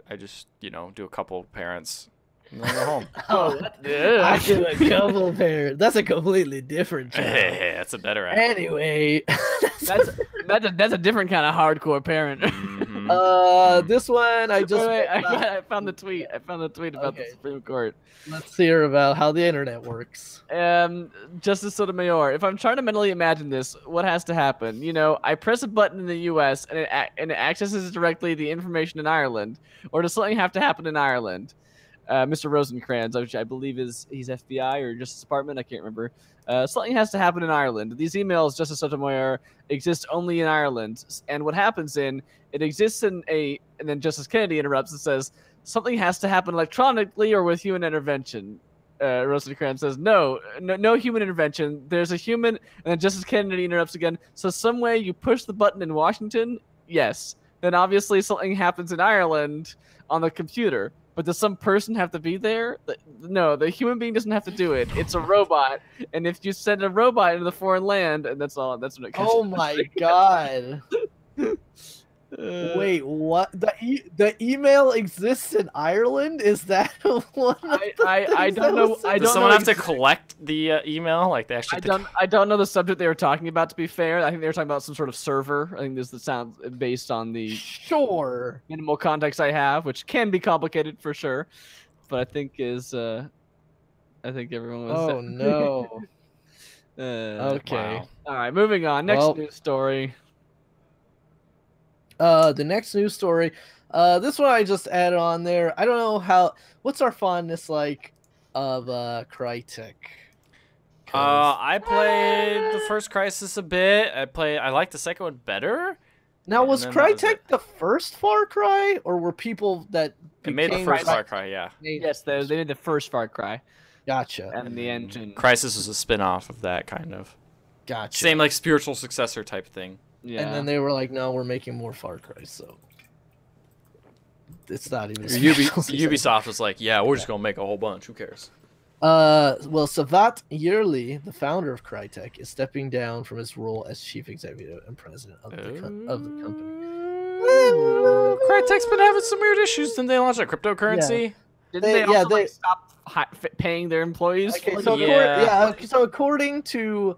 I just, do a couple parents. And then I go home. Oh, I do a couple parent. That's a completely different job. Hey, that's a better app. Anyway, That's a different kind of hardcore parent. Mhm. this one I just Wait, I found the tweet. I found the tweet about the Okay. Supreme Court. let's hear about how the internet works. Justice Sotomayor, if I'm trying to mentally imagine this, what has to happen? I press a button in the U.S. and it accesses directly the information in Ireland, or does something have to happen in Ireland? Mr. Rosencrantz, which I believe he's FBI or Justice Department, I can't remember. Something has to happen in Ireland. These emails, Justice Sotomayor, exist only in Ireland. And what happens it exists and then Justice Kennedy interrupts and says, something has to happen electronically or with human intervention. Rosencrantz says, no human intervention. There's a human, and then Justice Kennedy interrupts again. So some way you push the button in Washington? Yes. Then obviously something happens in Ireland on the computer. But does some person have to be there? No, the human being doesn't have to do it. It's a robot, and if you send a robot into the foreign land, and that's all. That's what it comes. Oh my god! Wait, what? The email exists in Ireland? Is that one? I don't know. I Does don't someone know have to collect the email? Like they actually. I don't know the subject they were talking about. To be fair, I think they were talking about some sort of server. I think this sounds based on the Sure. minimal context I have, which can be complicated for sure. But I think I think everyone was. Oh no. Okay. Wow. All right, moving on. Next news story. The next news story. This one I just added on there. I don't know what's our fondness like of Crytek? I played the first Crisis a bit. I liked the second one better. Now, was and then that was Crytek it. the first Far Cry, or were people that It made the became first Cry- Far Cry, yeah. Yes, they did the first Far Cry Gotcha. and the engine. Crisis was a spin-off of that kind of. Gotcha. Same like spiritual successor type thing. Yeah. And then they were like, "No, we're making more Far Cry." So it's not even. Ubisoft was like, yeah, we're just gonna make a whole bunch. Who cares? Well, Savat Yearly, the founder of Crytek, is stepping down from his role as chief executive and president of the company. Crytek's been having some weird issues. Didn't they launch a cryptocurrency? Didn't they- they also yeah, like, stop paying their employees? Okay, for so it? so according to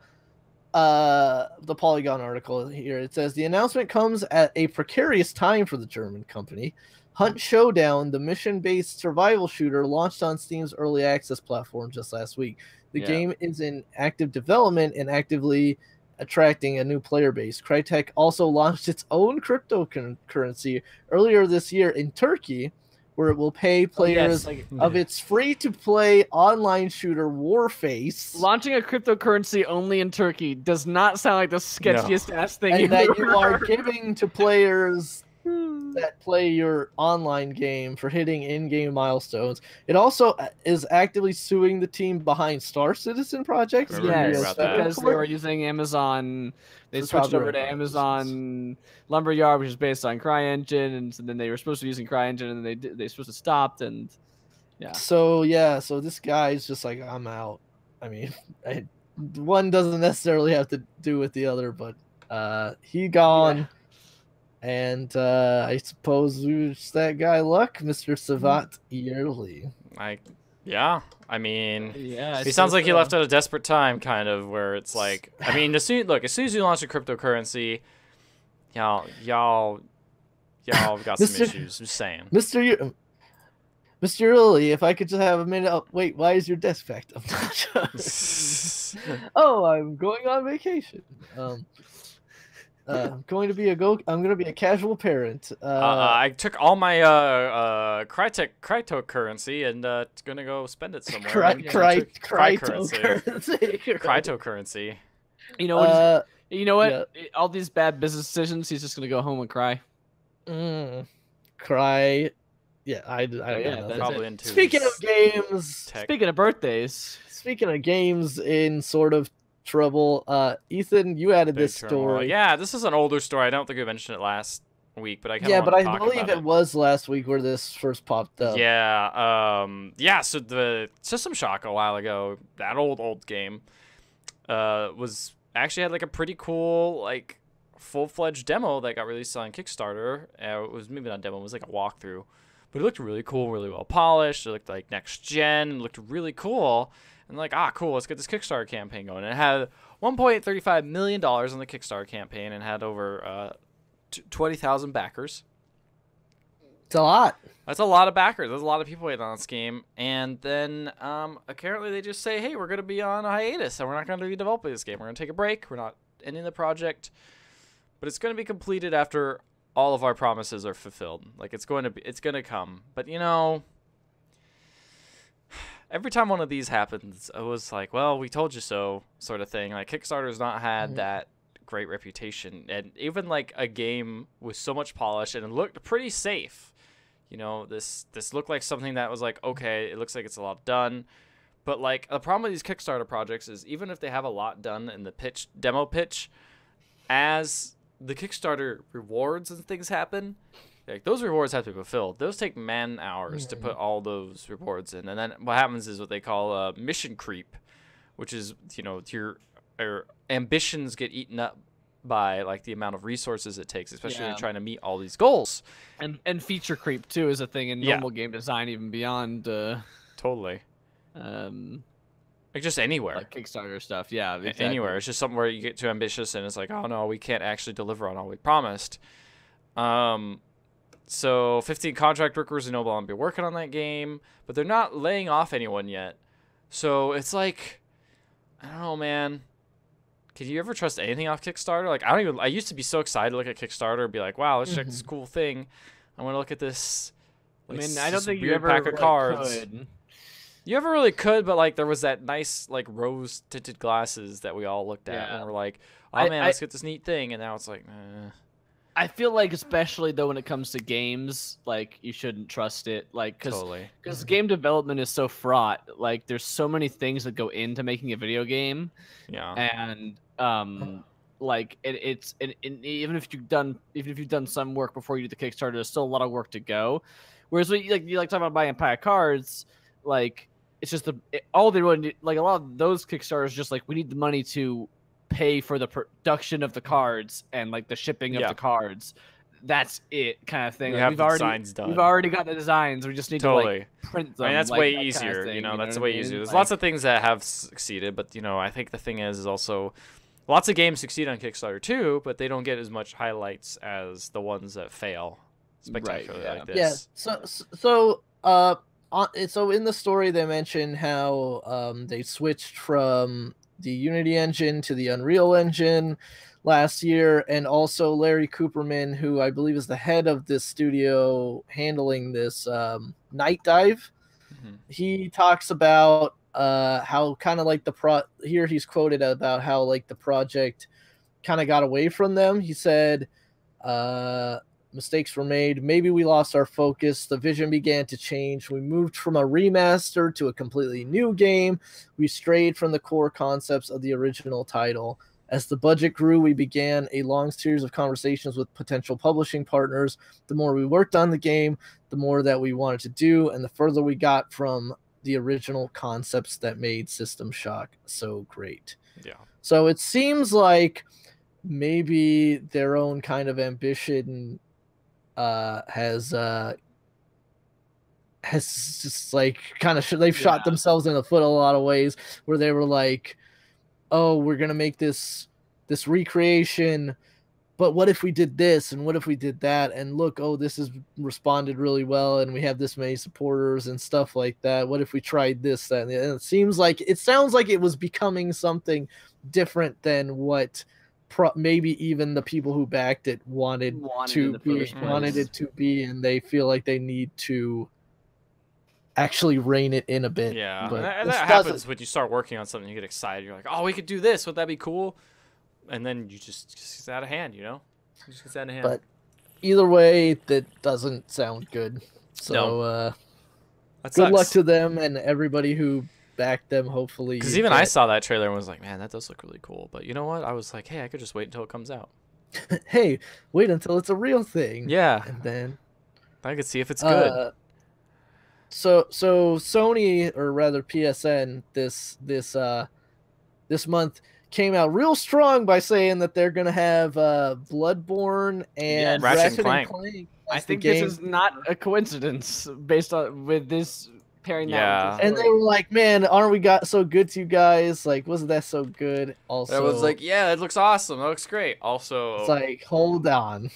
the Polygon article here, it says the announcement comes at a precarious time for the German company. Hunt Showdown, the mission-based survival shooter, launched on Steam's early access platform just last week. The game is in active development and actively attracting a new player base. Crytek also launched its own cryptocurrency earlier this year in Turkey, where it will pay players of its free-to-play online shooter Warface. Launching a cryptocurrency only in Turkey does not sound like the sketchiest ass thing And you've that ever you are heard. giving to players that play your online game for hitting in-game milestones. It also is actively suing the team behind Star Citizen projects. Remember Yes, about that. because they were using Amazon. They For switched over to copyright Amazon Lumberyard, which is based on CryEngine, and so then they were supposed to be using CryEngine, and then they supposed to stopped, and So this guy's just like, I'm out. I mean, one doesn't necessarily have to do with the other, but he gone. Yeah. And I suppose we wish that guy luck, Mr. Savat Yearly. I mean, yeah, he sounds like he left at a desperate time, kind of, where it's like, I mean, as soon as you launch a cryptocurrency, y'all got some issues. Just saying. Mr. Yearly, if I could just have a minute. Oh, wait, why is your desk packed up? Oh, I'm going on vacation. I'm going to be a casual parent. I took all my cryptocurrency and gonna go spend it somewhere. Cryptocurrency. You know what? You know what? Yeah. All these bad business decisions, he's just gonna go home and cry. Cry. Yeah, I don't know. Probably into Speaking of games, speaking of birthdays, speaking of games in sort of trouble, Ethan, you added this story. Yeah, this is an older story. I don't think we mentioned it last week, but I believe it was last week where this first popped up. Yeah, so the System Shock a while ago, that old game, was actually had like a pretty cool like full-fledged demo that got released on Kickstarter. It was maybe not a demo, it was like a walkthrough, but it looked really cool, really well polished. It looked like next gen, it looked really cool. And like, cool, let's get this Kickstarter campaign going. And it had $1.35 million on the Kickstarter campaign and had over 20,000 backers. It's a lot. That's a lot of backers. There's a lot of people waiting on this game. And then apparently they just say, hey, we're going to be on a hiatus and we're not going to be developing this game. We're going to take a break. We're not ending the project. But it's going to be completed after all of our promises are fulfilled. Like, it's going to come. But, you know, every time one of these happens, it was like, well, we told you so sort of thing. Like, Kickstarter's not had that great reputation. And even, like, a game with so much polish and it looked pretty safe. You know, this looked like something that was like, okay, it looks like it's a lot done. But, like, the problem with these Kickstarter projects is even if they have a lot done in the demo pitch, as the Kickstarter rewards and things happen, like, those rewards have to be fulfilled. Those take man hours to put all those rewards in. And then what happens is what they call mission creep, which is, you know, your ambitions get eaten up by, like, the amount of resources it takes, especially when you're trying to meet all these goals. And feature creep, too, is a thing in normal game design, even beyond... Totally. Like, just anywhere. Like Kickstarter stuff, yeah. Exactly. Anywhere. It's just something where you get too ambitious and it's like, oh, no, we can't actually deliver on all we promised. So 15 contract workers are no longer working on that game, but they're not laying off anyone yet. So it's like, I don't know, man. Can you ever trust anything off Kickstarter? Like, I used to be so excited to look at Kickstarter and be like, wow, let's check this cool thing. I want to look at this. Like, I mean, I don't think you ever pack of cards. Could. You ever really could, but like there was that nice like rose tinted glasses that we all looked at and we're like, oh man, let's get this neat thing, and now it's like, I feel like, especially though when it comes to games, like you shouldn't trust it, like because game development is so fraught. Like there's so many things that go into making a video game. Yeah. And like even if you've done some work before you do the Kickstarter, there's still a lot of work to go. Whereas when you like talking about buying a pack of cards, like it's just all they really need, like a lot of those Kickstarters just like, we need the money to pay for the production of the cards and like the shipping of the cards. That's it, kind of thing. We like, have the designs done. We've already got the designs. We just need to like print them. I mean, that's like, way that easier. Kind of thing, you know, that's what way I mean? easier. There's like, lots of things that have succeeded, but you know, I think the thing is also lots of games succeed on Kickstarter too, but they don't get as much highlights as the ones that fail spectacularly like this. Yeah. So in the story they mention how they switched from the Unity engine to the Unreal engine last year, and also Larry Cooperman, who I believe is the head of this studio handling this Night Dive, he talks about how kind of like here he's quoted about how like the project kind of got away from them. He said, mistakes were made. Maybe we lost our focus. The vision began to change. We moved from a remaster to a completely new game. We strayed from the core concepts of the original title. As the budget grew, we began a long series of conversations with potential publishing partners. The more we worked on the game, the more that we wanted to do, and the further we got from the original concepts that made System Shock so great. Yeah. So it seems like maybe their own kind of ambition has just like kind of they've shot themselves in the foot a lot of ways, where they were like, oh, we're gonna make this recreation, but what if we did this and what if we did that, and look, oh, this has responded really well and we have this many supporters and stuff like that. What if we tried this, that, and it sounds like it was becoming something different than what maybe even the people who backed it wanted it to be, and they feel like they need to actually rein it in a bit. Yeah, but and that happens when you start working on something. You get excited. You're like, oh, we could do this. Would that be cool? And then you just gets out of hand, you know? It just gets out of hand. But either way, that doesn't sound good. So good luck to them and everybody who backed them, hopefully. Because even I saw that trailer and was like, man, that does look really cool. But you know what? I was like, hey, I could just wait until it comes out. Hey, wait until it's a real thing. Yeah. And then I could see if it's good. So Sony, or rather PSN, this month came out real strong by saying that they're gonna have Bloodborne and Ratchet and Clank. I think this is not a coincidence based on with this pairing. Yeah. And they were like, "Man, aren't we got so good to you guys? Like, wasn't that so good?" Also, it was like, "Yeah, it looks awesome. That looks great." Also, it's like, hold on,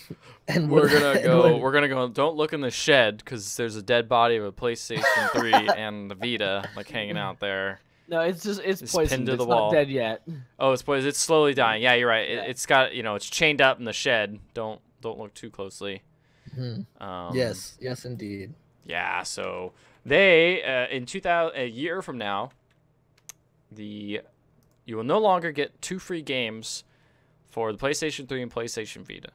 and we're gonna go. We're gonna go. Don't look in the shed because there's a dead body of a PlayStation 3 and the Vita like hanging out there. No, it's poisoned. Pinned to the it's wall. Not dead yet. Oh, it's poisoned. It's slowly dying. Yeah, you're right. Yeah. It's got, it's chained up in the shed. Don't look too closely. Yes, indeed. Yeah. So they a year from now, you will no longer get 2 free games for the PlayStation 3 and PlayStation Vita.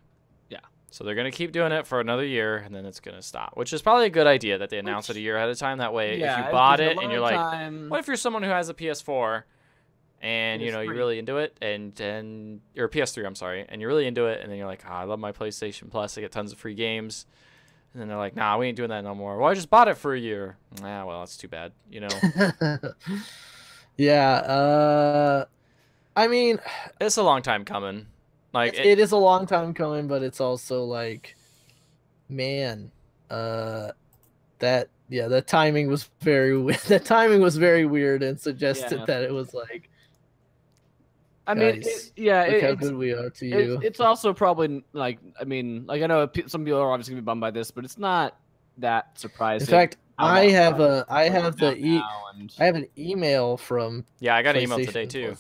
So they're going to keep doing it for another year, and then it's going to stop, which is probably a good idea that they announce it a year ahead of time. That way, if you bought it and you're like, what if you're someone who has a PS4 and, you're really into it, or PS3, I'm sorry, and you're really into it, and then you're like, I love my PlayStation Plus. I get tons of free games. And then they're like, nah, we ain't doing that no more. Well, I just bought it for a year. Ah, well, that's too bad, Yeah, I mean, it's a long time coming. Like it is a long time coming, but it's also like, man, that timing was very weird. That timing was very weird and suggested that it was like, I mean, look how good we are to you. It's also probably like, I know some people are obviously gonna be bummed by this, but it's not that surprising. In fact, I have an email from I got an email today too.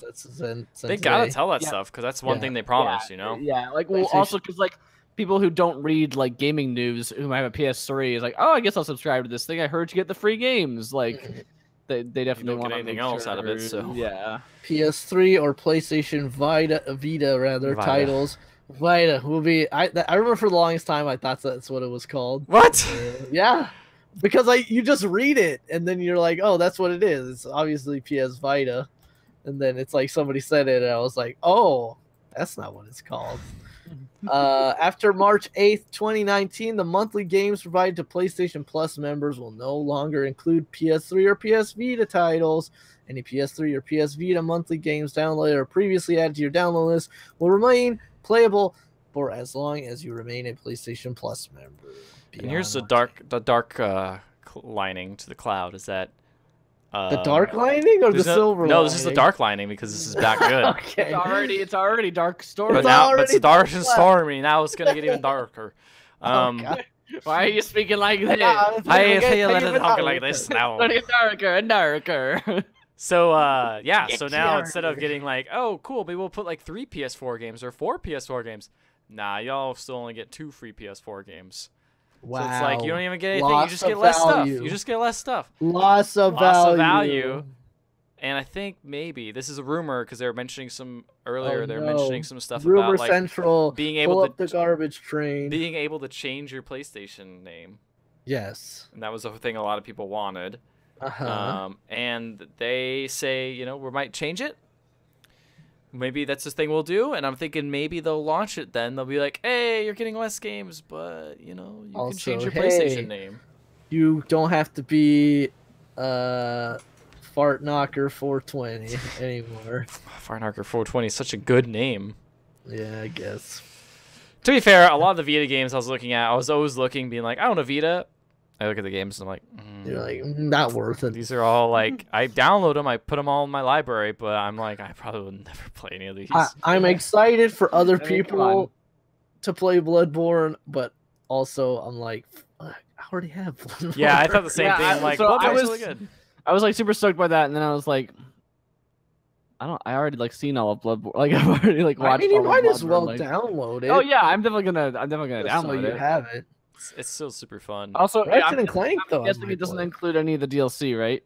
They gotta tell that stuff because that's one thing they promised, Yeah, like also because like people who don't read like gaming news who might have a PS3 is like, oh, I guess I'll subscribe to this thing. I heard you get the free games. Like they definitely want anything else out of it. So yeah, PS3 or PlayStation Vita rather titles. Vita will be. I remember for the longest time I thought that's what it was called. What? Yeah. Because you just read it and then you're like, oh, that's what it is. It's obviously PS Vita, and then it's like somebody said it, and I was like, oh, that's not what it's called. After March 8th, 2019, the monthly games provided to PlayStation Plus members will no longer include PS3 or PS Vita titles. Any PS3 or PS Vita monthly games downloaded or previously added to your download list will remain playable for as long as you remain a PlayStation Plus member. And here's the dark lining to the cloud is that the dark lining or the silver lining? No, this is the dark lining because this is back good. Okay. It's already dark stormy. But it's dark and stormy. Now it's gonna get even darker. Why are you speaking like this? I feel talking like this now. Darker and darker. So so now instead of getting like, oh cool, maybe we'll put like 3 PS4 games or 4 PS4 games. Nah, y'all still only get 2 free PS4 games. Wow. So it's like you don't even get anything. You just get less stuff. You just get less stuff. Loss of value. And I think maybe this is a rumor because they were mentioning some earlier. They're mentioning some stuff rumor about like Central, being able to the garbage train, being able to change your PlayStation name. Yes. And that was a thing a lot of people wanted. And they say, we might change it. Maybe that's the thing we'll do, and I'm thinking maybe they'll launch it then. They'll be like, hey, you're getting less games, but, you can change your PlayStation name. You don't have to be Fart Knocker 420 anymore. Fart Knocker 420 is such a good name. Yeah, I guess. To be fair, a lot of the Vita games I was looking at, I was always looking, being like, I own a Vita. I look at the games and I'm like, you're like, not worth it. These are all like, I download them, I put them all in my library, but I'm like, I probably would never play any of these. I'm excited for other people to play Bloodborne, but also I'm like, I already have Bloodborne. Yeah, I thought the same thing. I'm like, Bloodborne's really good. I was like super stoked by that, and then I was like, I already like seen all of Bloodborne. Like I've already like watched. I mean, you all of might as Bloodborne, well like... download it. Oh yeah, I'm definitely gonna just download so you it. have it. It's still super fun. Also, Ratchet and Clank though. I'm guessing it doesn't include any of the DLC, right?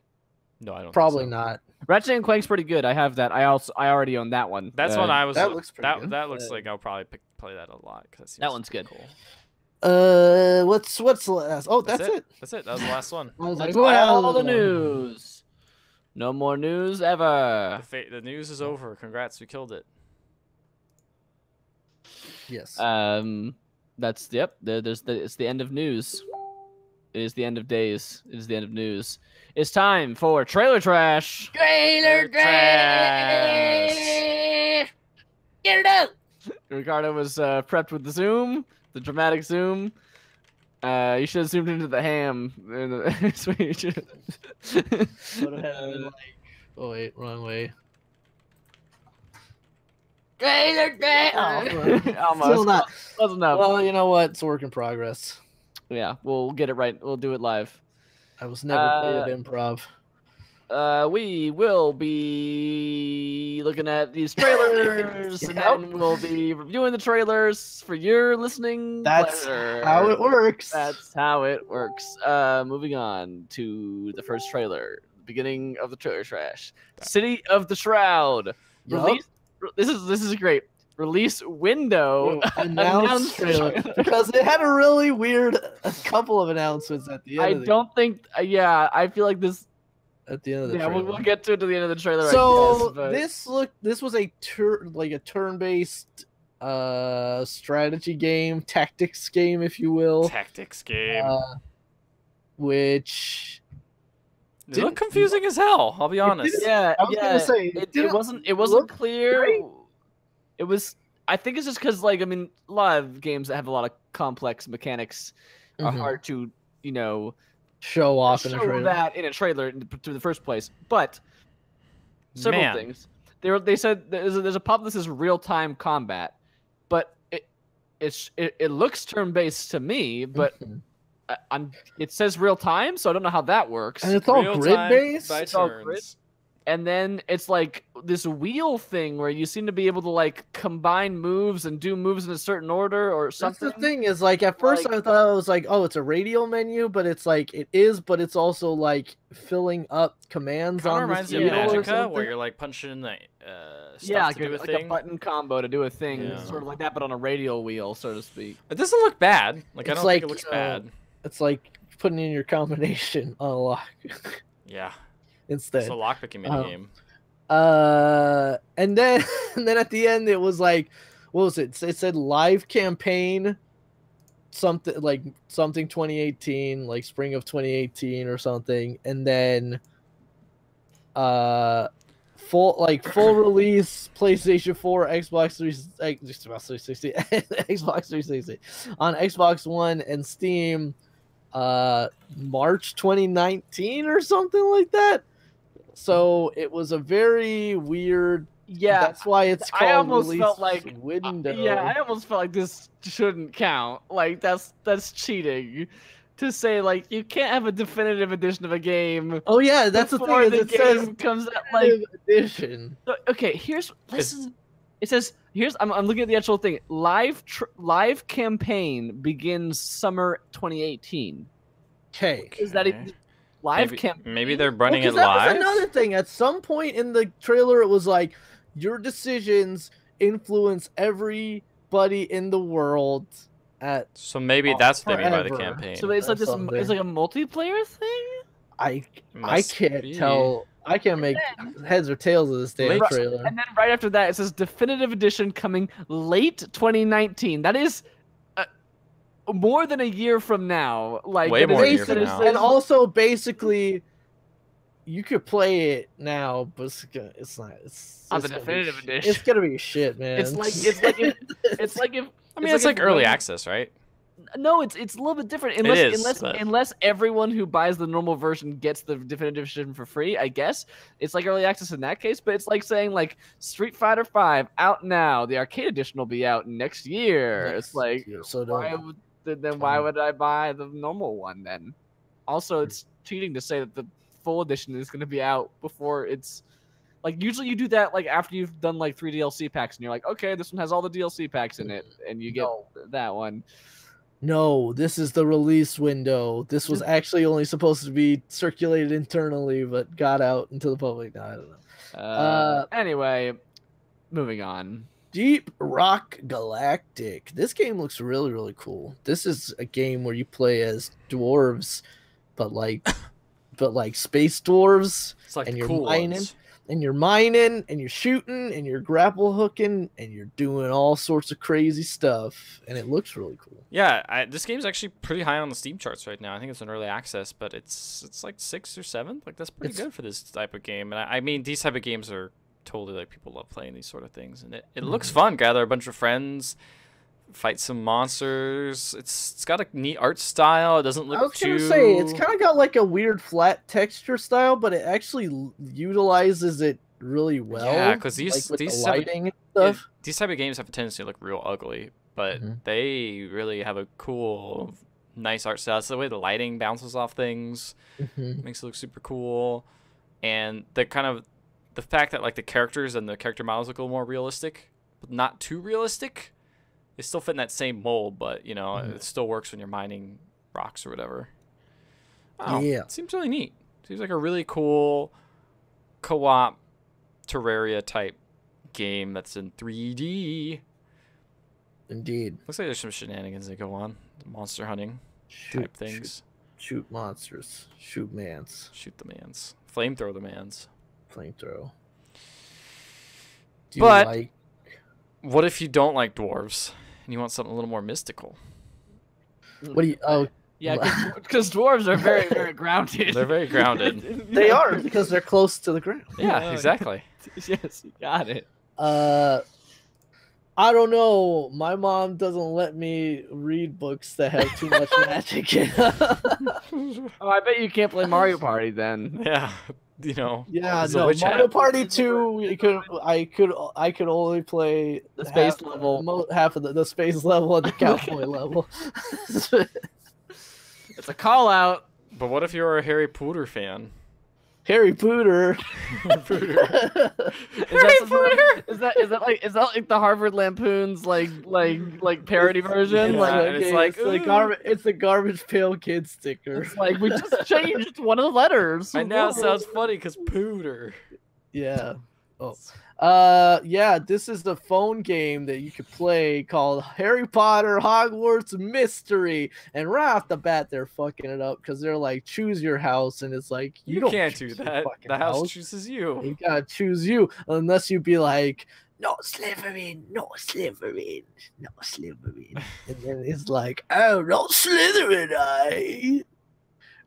No, I don't. Probably think so. not. Ratchet and Clank's pretty good. I have that. I already own that one. That's what I was. That looks pretty good. That looks like I'll probably play that a lot because That one's good. Cool. What's the last? Oh, that's it. That's it. That was the last one. I was like, That's well, all the news. No more news ever. The news is over. Congrats, we killed it. Yes. That's it's the end of news. It is the end of days. It is the end of news. It's time for trailer trash. Trailer trash. Get it out. Ricardo was prepped with the zoom, the dramatic zoom. You should have zoomed into the ham. Oh wait, wrong way. Almost. Still not. Close enough. Well, you know what? It's a work in progress. Yeah, we'll get it right. We'll do it live. I was never good at improv. We will be looking at these trailers, and then we'll be reviewing the trailers for your listening That's pleasure. how it works. That's how it works. Moving on to the first trailer, beginning of the trailer trash. City of the Shroud. Release. This is great. Release window. Announced trailer because it had a really weird couple of announcements at the end. I feel like this. At the end of the trailer. We'll get to it at the end of the trailer. So I guess, this was a turn-based strategy game, tactics game, if you will. Tactics game. Which it looked confusing as hell. I'll be honest. I was gonna say it wasn't clear. Great. It was. I think it's just because a lot of games that have a lot of complex mechanics are hard to show off in a trailer. That in a trailer to the first place. But several things. They said there's a pop that says real-time combat, but it looks turn-based to me, but it says real-time, so I don't know how that works. And it's all grid-based. It's all grid. And then it's like this wheel thing where you seem to be able to combine moves and do moves in a certain order or something. That's the thing is at first I thought it was it's a radial menu, but it's it is, but it's also filling up commands Kinda on the reminds me of Magicka, where you're punching the stuff to do a thing. A button combo to do a thing, Yeah. sort of like that, but on a radial wheel, so to speak. It doesn't look bad. I don't think it looks bad. It's like putting in your combination on a lock. Yeah. Instead. It's a lockpicking minigame. And then at the end it was what was it? It said live campaign, something 2018, spring of 2018 or something, and then full release PlayStation 4, Xbox 360, Xbox 360 on Xbox One and Steam, March 2019 or something like that. So it was a very weird. Yeah, that's why it's called. I almost release felt like window. I almost felt like this shouldn't count. That's cheating. To say you can't have a definitive edition of a game. Oh yeah, that's the thing. It says comes out edition. Okay, it says I'm looking at the actual thing. Live campaign begins summer 2018. Okay. Is that live campaign? Maybe they're running it that live. Was another thing. At some point in the trailer, it was your decisions influence everybody in the world. So maybe that's what they mean by the campaign. So it's this. It's like a multiplayer thing. I can't tell. I can't make heads or tails of this damn trailer. And then right after that, it says definitive edition coming late 2019. That is more than a year from now. Way more than a year from now. And also, basically, you could play it now, but it's not. It's on the definitive edition. It's gonna be shit, man. It's like if. I mean, it's early access, right? No, it's a little bit different. Unless everyone who buys the normal version gets the definitive edition for free, I guess it's like early access in that case. But it's like saying Street Fighter V out now, the arcade edition will be out next year. It's why would I buy the normal one then? Also, it's cheating to say that the full edition is going to be out before it's Like usually you do that like after you've done like 3 DLC packs, and you're like, okay, this one has all the DLC packs in it, and you get that one. No, this is the release window. This was actually only supposed to be circulated internally, but got out into the public. No, I don't know. Anyway, moving on. Deep Rock Galactic. This game looks really, really cool. This is a game where you play as dwarves, but like space dwarves. It's like and the you're cool mining. ones. And you're mining, and you're shooting, and you're grapple hooking, and you're doing all sorts of crazy stuff, and it looks really cool. Yeah, this game's actually pretty high on the Steam charts right now. I think it's in early access, but it's like 6th or 7th. Like that's pretty good for this type of game. And I mean, these type of games are totally like people love playing these sort of things, and it looks fun. Gather a bunch of friends, fight some monsters. It's got a neat art style. It doesn't look I was too. gonna say it's kind of got like a weird flat texture style, but it actually utilizes it really well. Yeah, because with these the lighting and stuff. these type of games have a tendency to look real ugly, but they really have a cool, nice art style. It's the way the lighting bounces off things, makes it look super cool, and the fact that like the characters and the character models look a little more realistic, but not too realistic. They still fit in that same mold, but you know it still works when you're mining rocks or whatever. Oh, yeah, it seems really neat. Seems like a really cool co-op Terraria type game that's in 3D. Indeed. Looks like there's some shenanigans that go on, monster hunting type things. Shoot monsters. Shoot mans. Shoot the mans. Flamethrower the mans. Flamethrower. But what if you don't like dwarves and you want something a little more mystical? What do you? Oh, yeah, because dwarves are very, very grounded. They're very grounded. They are because they're close to the ground. Yeah, exactly. Yes, you got it. I don't know. My mom doesn't let me read books that have too much magic in them. Oh, I bet you can't play Mario Party then. Yeah, you know. Yeah, no. Mario Party 2. I could only play the space level, half of the space level and the cowboy level. It's a call out. But what if you're a Harry Potter fan? Harry Potter. Is that like the Harvard Lampoon's like parody version? Yeah, like it's the garbage pail kid sticker. It's like we just changed one of the letters. And now it sounds funny because Pooter. Yeah. Oh. Yeah, this is the phone game that you could play called Harry Potter Hogwarts Mystery, and right off the bat they're fucking it up because they're like, choose your house, and it's like you can't do that. The house chooses you. You gotta choose you, unless you be like, no Slytherin, no Slytherin, no Slytherin, and then it's like, oh, no Slytherin,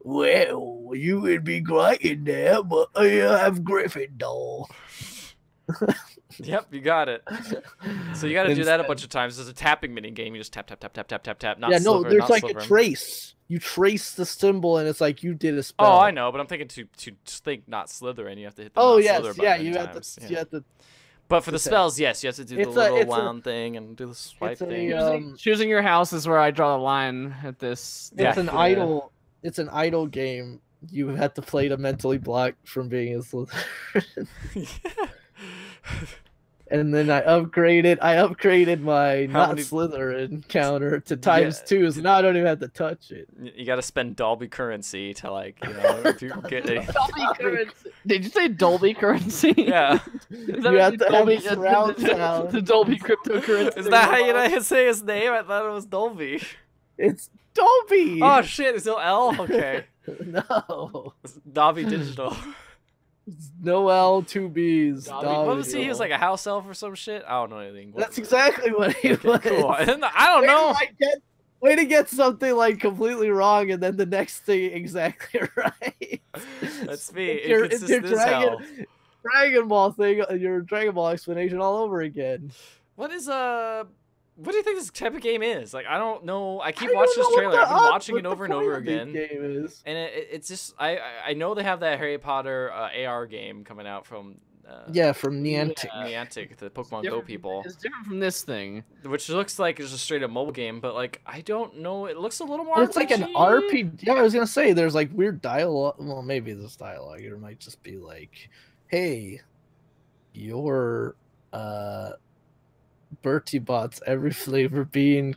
well, you would be great in there, but I have Gryffindor. Yep, you got it. So you got to do that a bunch of times. There's a tapping mini game. You just tap, tap, tap, tap, tap, tap, tap. Not yeah, no, Slytherin, there's not like Slytherin. a trace. You trace the symbol, and it's like you did a spell. Oh, I know, but I'm thinking to think not Slytherin. You have to hit the not Slytherin yeah, button you times. have to. But for the spells, yes, you have to do the little wound thing and do the swipe thing. Choosing your house is where I draw the line at this. It's an idle. It's an idle game. You have to play to mentally block from being a Slytherin. And then I upgraded my Slytherin counter to ×2, so now I don't even have to touch it. You got to spend Dolby currency to, like, you know, if you get a... Dolby currency. Did you say Dolby currency? Yeah. You have to Dolby surround sound. The Dolby cryptocurrency. Is that how you say his name? I thought it was Dolby. It's Dolby. Oh shit! Is it L? Okay. No. It's Dolby Digital. No L, 2 B's. What was he? He was like a house elf or some shit. I don't know anything. That's exactly what he was. Cool. I don't know. Way to get something like completely wrong, and then the next thing exactly right. That's me. It's your Dragon Ball thing. Your Dragon Ball explanation all over again. What do you think this type of game is? Like, I don't know. I keep watching this trailer. I've been watching it over and over again. Game is. And it's just I know they have that Harry Potter AR game coming out from from Niantic. Niantic, the Pokemon Go people. It's different from this thing, which looks like it's a straight up mobile game, but like I don't know. It looks a little more. It's like an RPG. Yeah, I was gonna say there's like weird dialogue. Well, maybe this dialogue. It might just be like, hey, your Bertie Bott's every flavor bean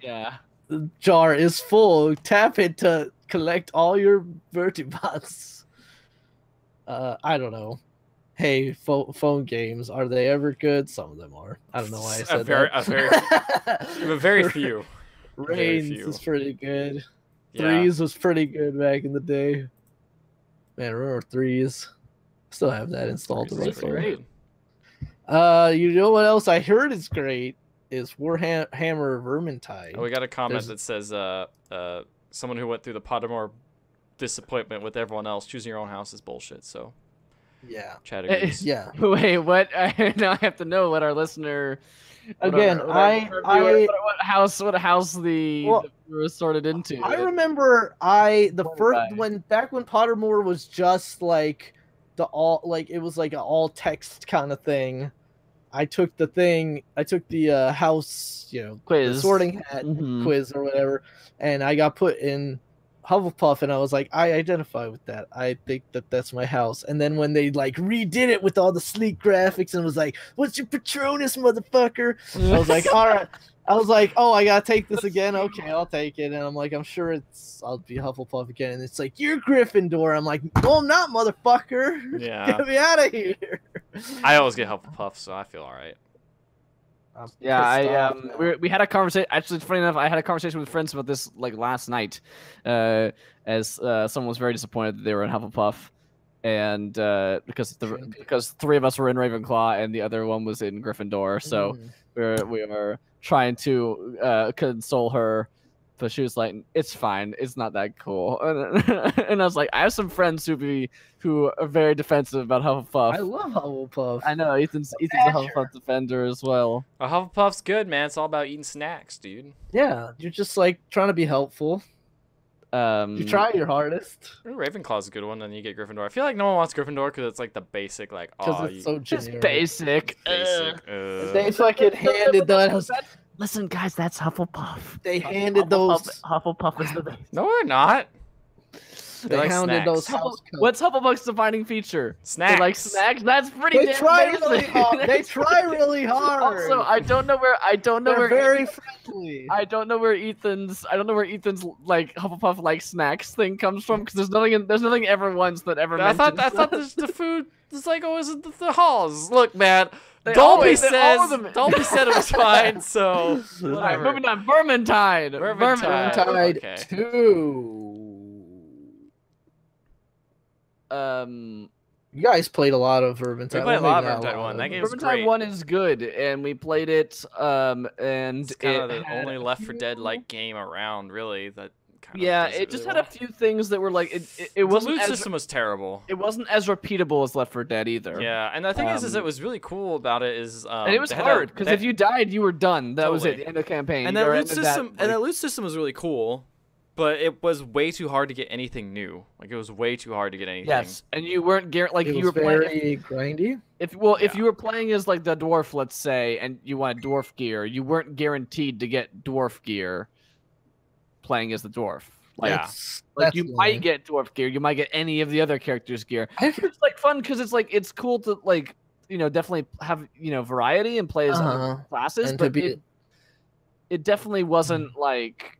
jar is full. Tap it to collect all your Bertie Bott's. I don't know. Hey, phone games, are they ever good? Some of them are. I don't know why I said that. Very few. Reigns is pretty good. Threes was pretty good back in the day. Man, remember Threes? Still have that installed on my phone. You know what else I heard is great is Warhammer Vermintide. Oh, we got a comment that says someone who went through the Pottermore disappointment with everyone else choosing your own house is bullshit. So yeah, Chad agrees. Yeah. Wait, what? Now I have to know what our listener. Again, what house the was sorted into. I remember when Pottermore was just like it was like an all text kind of thing. I took the house, quiz, the sorting hat quiz or whatever, and I got put in Hufflepuff, and I was like, I identify with that. I think that's my house. And then when they like redid it with all the sleek graphics and was like, "What's your Patronus, motherfucker?" I was like, all right. I was like, oh, I gotta take this again. Okay, I'll take it. And I'm like, I'm sure I'll be Hufflepuff again. And it's like, you're Gryffindor. I'm like, no, I'm not, motherfucker. Yeah. Get me out of here. I always get Hufflepuff, so I feel all right. Yeah, we had a conversation. Actually, it's funny enough, I had a conversation with friends about this like last night, as someone was very disappointed that they were in Hufflepuff, and because three of us were in Ravenclaw and the other one was in Gryffindor, so we were trying to console her, but she was like, "It's fine, it's not that cool," and I was like, "I have some friends who are very defensive about Hufflepuff." I love Hufflepuff. I know Ethan's a Hufflepuff defender as well. A Hufflepuff's good, man. It's all about eating snacks, dude. Yeah, you're just like trying to be helpful. You try your hardest. Ravenclaw's a good one, and you get Gryffindor. I feel like no one wants Gryffindor because it's like the basic, like, it's so generic. Just basic. They fucking handed those. Listen, guys, that's Hufflepuff. They handed those. Hhufflepuff is the best. No, we're not. They like handed snacks. those house coats. What's Hufflepuff's defining feature? Snacks. They like snacks. That's pretty. They damn try amazing. really hard. They try really hard. Also, I don't know where. They're very friendly. I don't know where Ethan's like Hufflepuff like snacks thing comes from because there's nothing ever once that ever. I thought the food is like always in the halls. Look, man. Dolby said it was fine, so all right, moving on. Vermintide. Vermintide okay. 2. You guys played a lot of Vermintide. We played a lot of Vermintide 1. That game's great. Vermintide 1 is good, and we played it. And it's kind of the only Left 4 Dead like game around, really. That kind of it just had a few things that were like it wasn't. The loot system was terrible. It wasn't as repeatable as Left 4 Dead either. Yeah, and the thing is it was really cool about it is and it was hard because if you died, you were done. That was it. The end of the campaign. And that loot system was really cool. But it was way too hard to get anything new. Like it was way too hard to get anything. Yes, and you weren't you were very grindy. If you were playing as like the dwarf, let's say, and you wanted dwarf gear, you weren't guaranteed to get dwarf gear. Playing as the dwarf, you might get dwarf gear, you might get any of the other characters' gear. It's like fun because it's cool to like definitely have variety and play as other classes, but it definitely wasn't like.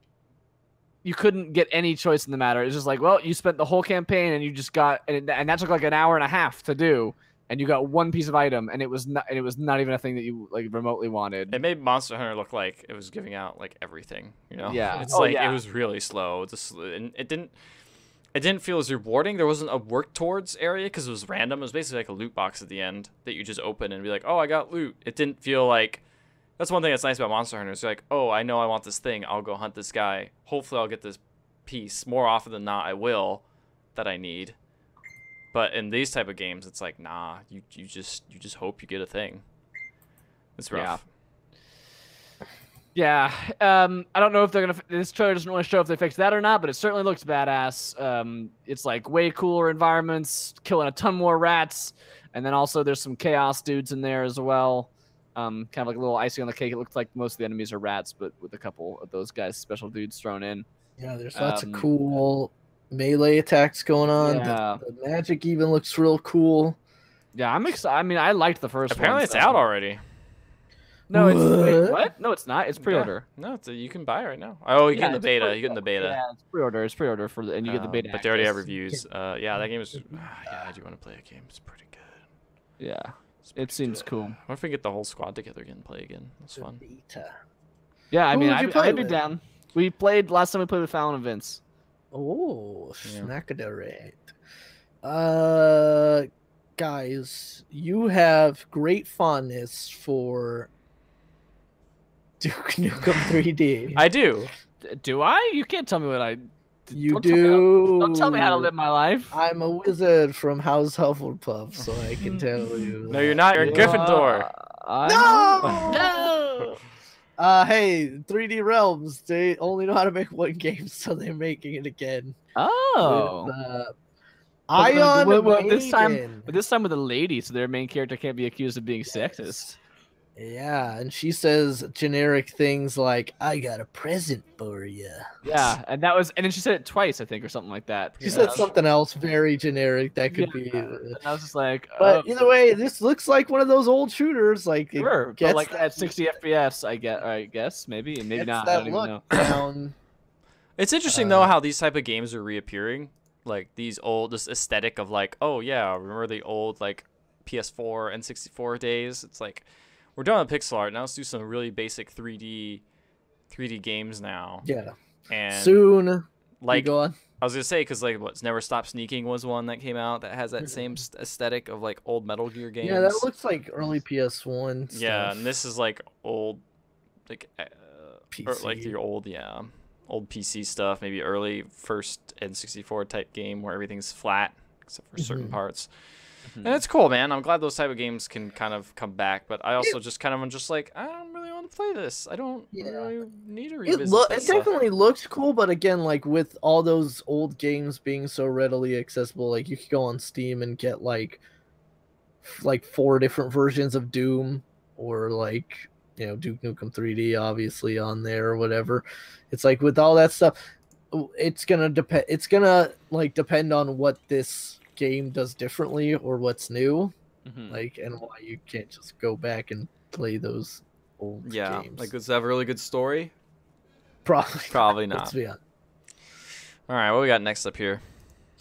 You couldn't get any choice in the matter. It's just like, well, you spent the whole campaign and you just got, and that took like an hour and a half to do, and you got one piece of item, and it was not even a thing that you like remotely wanted. It made Monster Hunter look like it was giving out like everything, Yeah, it's it was really slow. And it didn't feel as rewarding. There wasn't a work towards area because it was random. It was basically like a loot box at the end that you just open and be like, oh, I got loot. It didn't feel like. That's one thing that's nice about Monster Hunter. It's like, oh, I know I want this thing. I'll go hunt this guy. Hopefully I'll get this piece. More often than not, I will that I need. But in these type of games, it's like, nah, you just hope you get a thing. It's rough. Yeah. I don't know if they're gonna. This trailer doesn't really show if they fixed that or not, but it certainly looks badass. It's like way cooler environments, killing a ton more rats, and then also there's some chaos dudes in there as well. Kind of like a little icing on the cake. It looks like most of the enemies are rats, but with a couple of those guys, special dudes thrown in. Yeah, there's lots of cool melee attacks going on. Yeah. The magic even looks real cool. Yeah, I'm excited. I mean, I liked the first one. Apparently, it's out already. No, it's wait, What? what? No, it's not. It's pre-order. Yeah. No, you can buy it right now. Oh, you get in the it's beta. You get in the beta. Yeah, it's pre-order. It's pre-order and you get the beta. But they already have access. reviews. Yeah, that game is. Yeah, I do want to play a game. It's pretty good. Yeah, it seems cool. What if we get the whole squad together again and play again? That's fun. Yeah, I Who mean, would you play I'd be with? down. We played last time we played with Fallon and Vince. Oh, Yeah. snackadorate. Guys, you have great fondness for Duke Nukem 3D. I do. Do I? You can't tell me what I. You don't do. Don't tell me how to live my life. I'm a wizard from House Hufflepuff, so I can tell you. No, you're not. You're in Gryffindor. No! No. Hey, 3D Realms, they only know how to make one game, so they're making it again. Oh. With, But Ion this Maiden. time with a lady, so their main character can't be accused of being sexist. Yeah, and she says generic things like, I got a present for you. Yeah, and then she said it twice, I think, or something like that. She said something else very generic that could be. And I was just like, But either way, this looks like one of those old shooters. Like, it sure, but gets like at 60 FPS, I guess maybe, and maybe gets not. I that don't even know. look down. It's interesting though how these type of games are reappearing. Like this aesthetic of like, oh yeah, remember the old like PS4 and 64 days? It's like we're done with pixel art. Now let's do some really basic 3D games now. Yeah. And Soon. like Go on. I was gonna say because like what's Never Stop Sneaking was one that came out that has that same aesthetic of like old Metal Gear games. Yeah, that looks like early PS1 stuff. Yeah, and this is like old, like PC. like the old old PC stuff, maybe early first N64 type game where everything's flat except for certain parts. And it's cool, man. I'm glad those type of games can kind of come back, but I also just kind of am just like, I don't really want to play this. I don't really need to revisit It this stuff. definitely looked cool, but again, like with all those old games being so readily accessible, like you could go on Steam and get like 4 different versions of Doom, or like, you know, Duke Nukem 3D obviously on there or whatever. It's like with all that stuff, it's gonna depend. It's gonna like depend on what this game does differently or what's new, like, and why you can't just go back and play those old games. Like, does it have a really good story? Probably not. Let's be honest. All right, what we got next up here?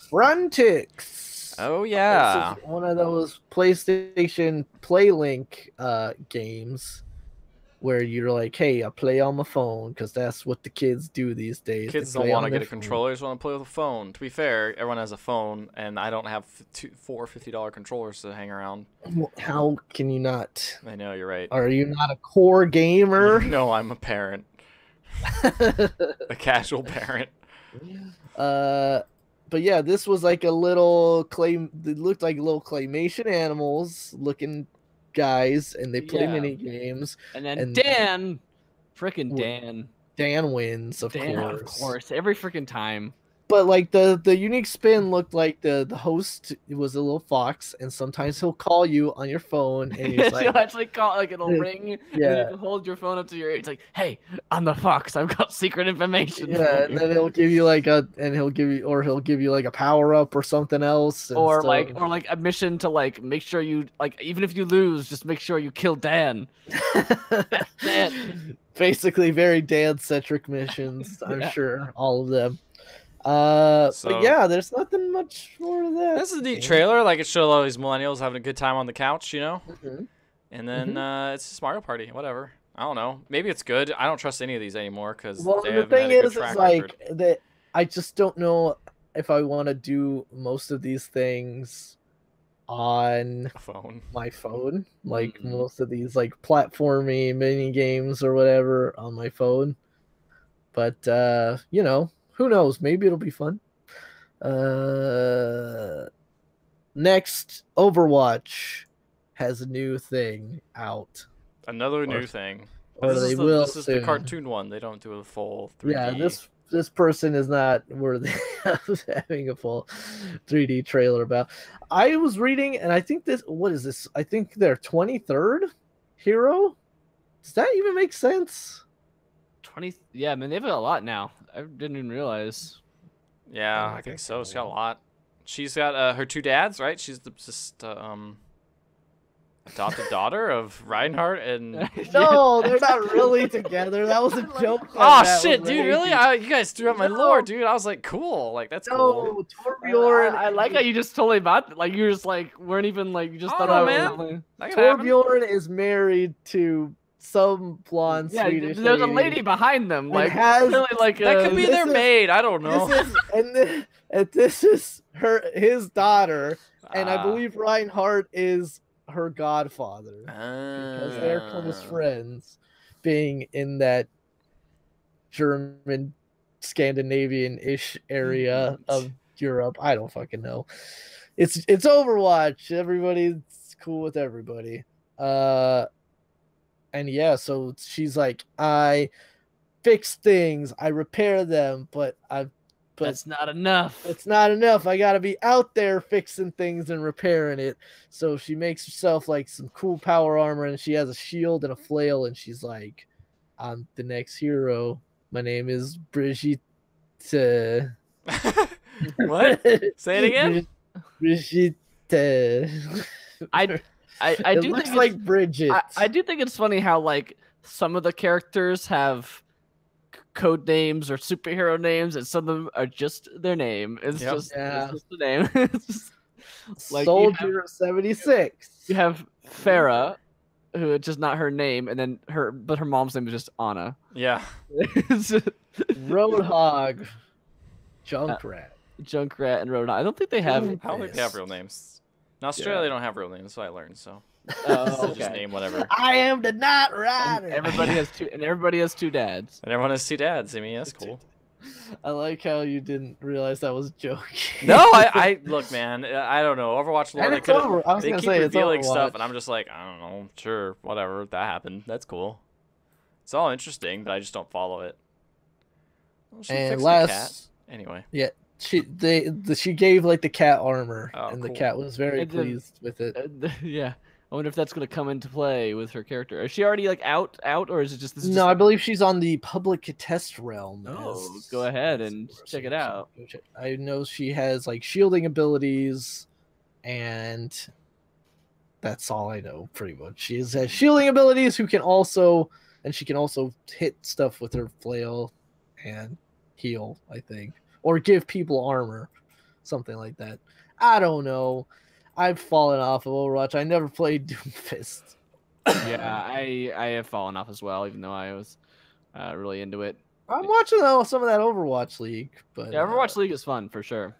Frantics. Oh yeah, This is one of those PlayStation PlayLink games where you're like, hey, I play on my phone because that's what the kids do these days. kids They don't play want on to get their a phone. controller; they just want to play with a phone. To be fair, everyone has a phone, and I don't have 4 $50 controllers to hang around. How can you not? I know you're right. Are you not a core gamer? No, I'm a parent, a casual parent. But yeah, this was like a little It looked like little claymation animals looking guys, and they play mini games. And then and- Dan, frickin' Dan. Dan wins, of Of course, every freaking time. But like the unique spin looked like the host was a little fox, and sometimes he'll call you on your phone, and he's like, You'll actually call, like it'll ring, and Yeah. you hold your phone up to your ear. It's like, hey, I'm the fox. I've got secret information. yeah, and then he'll give you like he'll give you like a power up or something else, and Or stuff. like a mission to like make sure you like, even if you lose, just make sure you kill Dan. Dan. Basically very Dan-centric missions, I'm Yeah. sure, all of them. So- But yeah, there's nothing much more to that. This is a neat trailer. Like, it showed all these millennials having a good time on the couch, you know. Mhm. And then it's just Mario Party, whatever. I don't know. Maybe it's good. I don't trust any of these anymore because Well, they the haven't thing had a good is track like record. that I just don't know if I want to do most of these things on A phone. my phone, like Mm-mm. most of these like platformy mini games or whatever on my phone. But you know, who knows? Maybe it'll be fun. Next, Overwatch has a new thing out. Another new Or- thing. or This they is will this is the soon. cartoon one. They don't do a full 3D. Yeah, this person is not worthy of having a full 3D trailer about. I was reading, and I think what is this? I think their 23rd hero. Does that even make sense? 20. Yeah, man, they've got a lot now. I didn't even realize. Yeah, I think so. She's got a lot. She's got her 2 dads, right? She's just adopted daughter of Reinhardt and. No, they're not really together. That was a joke. Oh shit, dude! Really? You guys threw up my lore, dude. I was like, cool. Like that's cool. No, Torbjorn. I like how you just totally bought. Like you just like weren't even like you just thought Oh, about man. it. Torbjorn is married to some blonde Swedish there's a lady behind them. Like has really like That could be their maid. I don't know. This is his daughter, and I Ah. believe Reinhardt is her godfather because they're close Ah. friends, being in that German Scandinavian-ish area of Europe. I don't fucking know. It's Overwatch. Everybody's cool with everybody. And yeah, so she's like, I fix things, I repair them, but that's not enough. it's not enough. I gotta be out there fixing things and repairing it. So she makes herself like some cool power armor, and she has a shield and a flail, and she's like, I'm the next hero. My name is Brigitte. What? Say it again. Brigitte. I It do looks think like Bridget. I do think it's funny how like some of the characters have code names or superhero names, and some of them are just their name. It's Yep. just Yeah. it's just the name. It's just, like, Soldier 76. you have Farah, who is just not her name, and then her mom's name is just Anna. Yeah. It's just- Roadhog. Junkrat. Junkrat and Roadhog. I don't think they have. Ooh. I don't think they have real names. In Australia, they don't have real names. That's what I learned. So Oh, they just name whatever. I am the Night Rider. Everybody has two dads. And everyone has two dads. I mean, that's cool. I like how you didn't realize that was a joke. No, I look, man. I don't know. Overwatch lore. And They it's could. over. I was They gonna keep say it's revealing stuff, Overwatch. and I'm just like, I don't know. Sure, whatever. That happened. That's cool. It's all interesting, but I just don't follow it. Well, she And fixed the cat. last, Anyway. she gave like the cat armor, Oh, and the cool. cat was very It did- pleased with it. Yeah. I wonder if that's gonna come into play with her character. Is she already like out, or is it just this? Is No, just, I believe she's on the public test realm. Oh, as- go ahead as- and check it out. I know she has like shielding abilities, and that's all I know pretty much. She has shielding abilities she can also hit stuff with her flail and heal, I think, or give people armor, something like that. I don't know. I've fallen off of Overwatch. I never played Doomfist. Yeah, I have fallen off as well, even though I was really into it. I'm watching some of that Overwatch League, but Yeah, Overwatch League is fun for sure.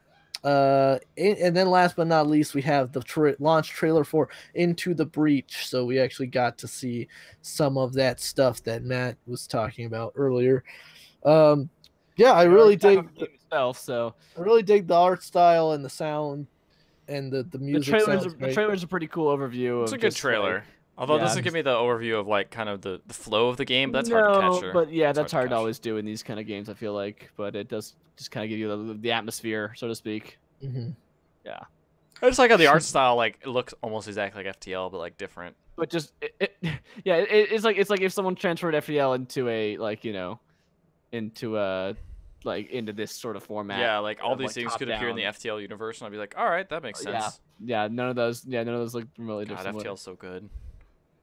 And then last but not least, we have the launch trailer for Into the Breach. So we actually got to see some of that stuff that Matt was talking about earlier. Yeah, I really dig the game itself. So I really dig the art style and the sound and the music. the trailer's a pretty cool overview. It's of a good just, trailer. like, Although it yeah. doesn't give me the overview of like kind of the flow of the game, but that's hard to capture. But yeah, It's that's hard to capture. always do in these kind of games, I feel like. But it does just kind of give you the atmosphere, so to speak. Mhm. Yeah. I just like how the art style it looks almost exactly like FTL, but like different. But just it's like if someone transferred FTL into a into this sort of format. Yeah, like all of, these like, things top could appear in the down. FTL universe, and I'd be like, all right, that makes sense. Yeah, none of those look really God, different. FTL's so good.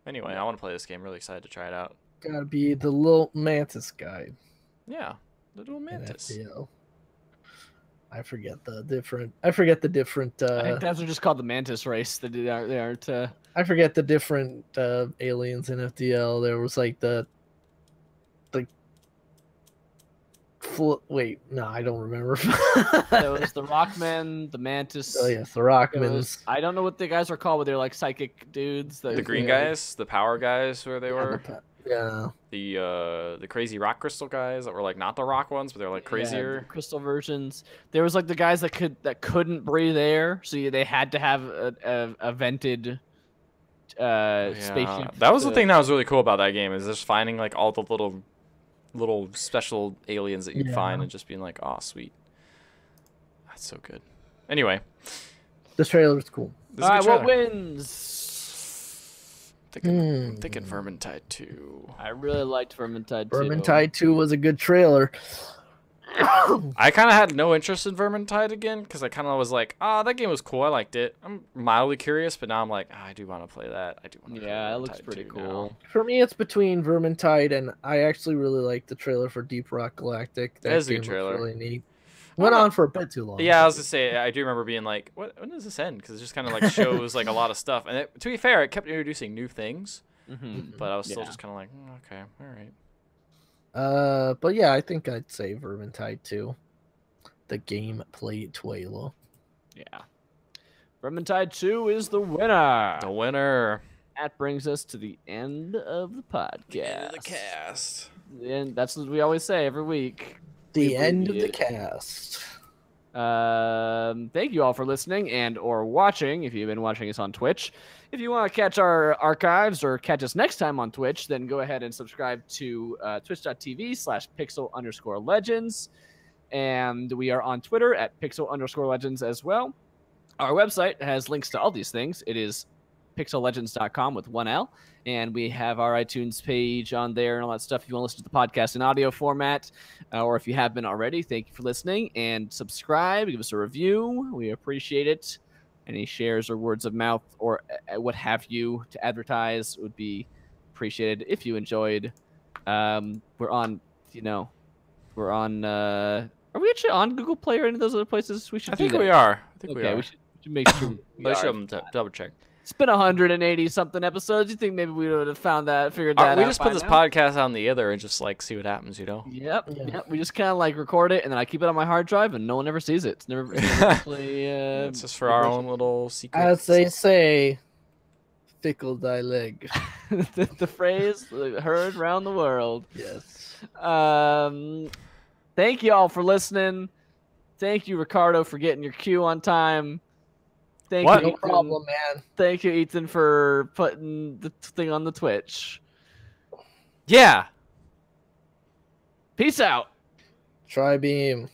Anyway, I want to play this game. Really excited to try it out. Gotta be the little Mantis guy. Yeah, Little in Mantis. FTL. I forget the different. I forget the different. I think those are just called the Mantis race. They aren't. I forget the different aliens in FTL. There was like wait, no, I don't remember. There was the Rockmen, the Mantis. Oh yes, the there Rockmans. was- I don't know what the guys are called, but they're like psychic dudes. The green Yeah. guys, the power guys, where they were. Yeah. The crazy rock crystal guys that were like not the rock ones, but they're like Yeah, crazier. the crystal versions. There was like the guys that couldn't breathe air, so they had to have a vented spaceship. That was the thing that was really cool about that game, is just finding like all the little special aliens that you'd find and just being like, oh sweet. That's so good. Anyway. This trailer was cool. This is a All right, good what trailer. wins? I'm thinking Vermintide 2. I really liked Vermintide 2. Vermintide 2 was a good trailer. I kind of had no interest in Vermintide again because I kind of was like, oh, that game was cool. I liked it. I'm mildly curious, but now I'm like, I do want to play that. I do want to play Yeah, it Vermintide looks pretty too cool. now. For me, it's between Vermintide and I actually really like the trailer for Deep Rock Galactic. That is a game good looks trailer. really neat. Went on for a bit too long. Yeah, I was gonna say, I do remember being like, when does this end? Because it just kind of like shows like a lot of stuff. And to be fair, it kept introducing new things, but I was still just kind of like, okay, all right. But yeah, I think I'd say Vermintide too. The gameplay trailer. Yeah. Vermintide 2 is the winner. The winner. That brings us to the end of the podcast. End of the cast. And that's what we always say every week. The end of the cast. Thank you all for listening and or watching if you've been watching us on Twitch. If you want to catch our archives or catch us next time on Twitch, then go ahead and subscribe to twitch.tv/pixel_legends. And we are on Twitter at pixel_legends as well. Our website has links to all these things. It is pixellegends.com with 1 L. And we have our iTunes page on there and all that stuff if you want to listen to the podcast in audio format. Or if you have been already, thank you for listening. And subscribe, give us a review. We appreciate it. Any shares or words of mouth or what have you to advertise would be appreciated if you enjoyed. We're on, are we actually on Google Play or any of those other places? We should. I think we are. We should make sure. I should double check. It's been 180 something episodes. You think maybe we would have found that, figured that out? We just put this podcast on the other and just like see what happens, Yep. We just kind of like record it and then I keep it on my hard drive and no one ever sees it. It's never actually. It's just for our own little secret. As they say, Fickle Thy Leg. the phrase heard around the world. Yes. Thank you all for listening. Thank you, Ricardo, for getting your cue on time. Thank you, no problem, man. Thank you, Ethan, for putting the thing on the Twitch. Yeah. Peace out. Tri-beam.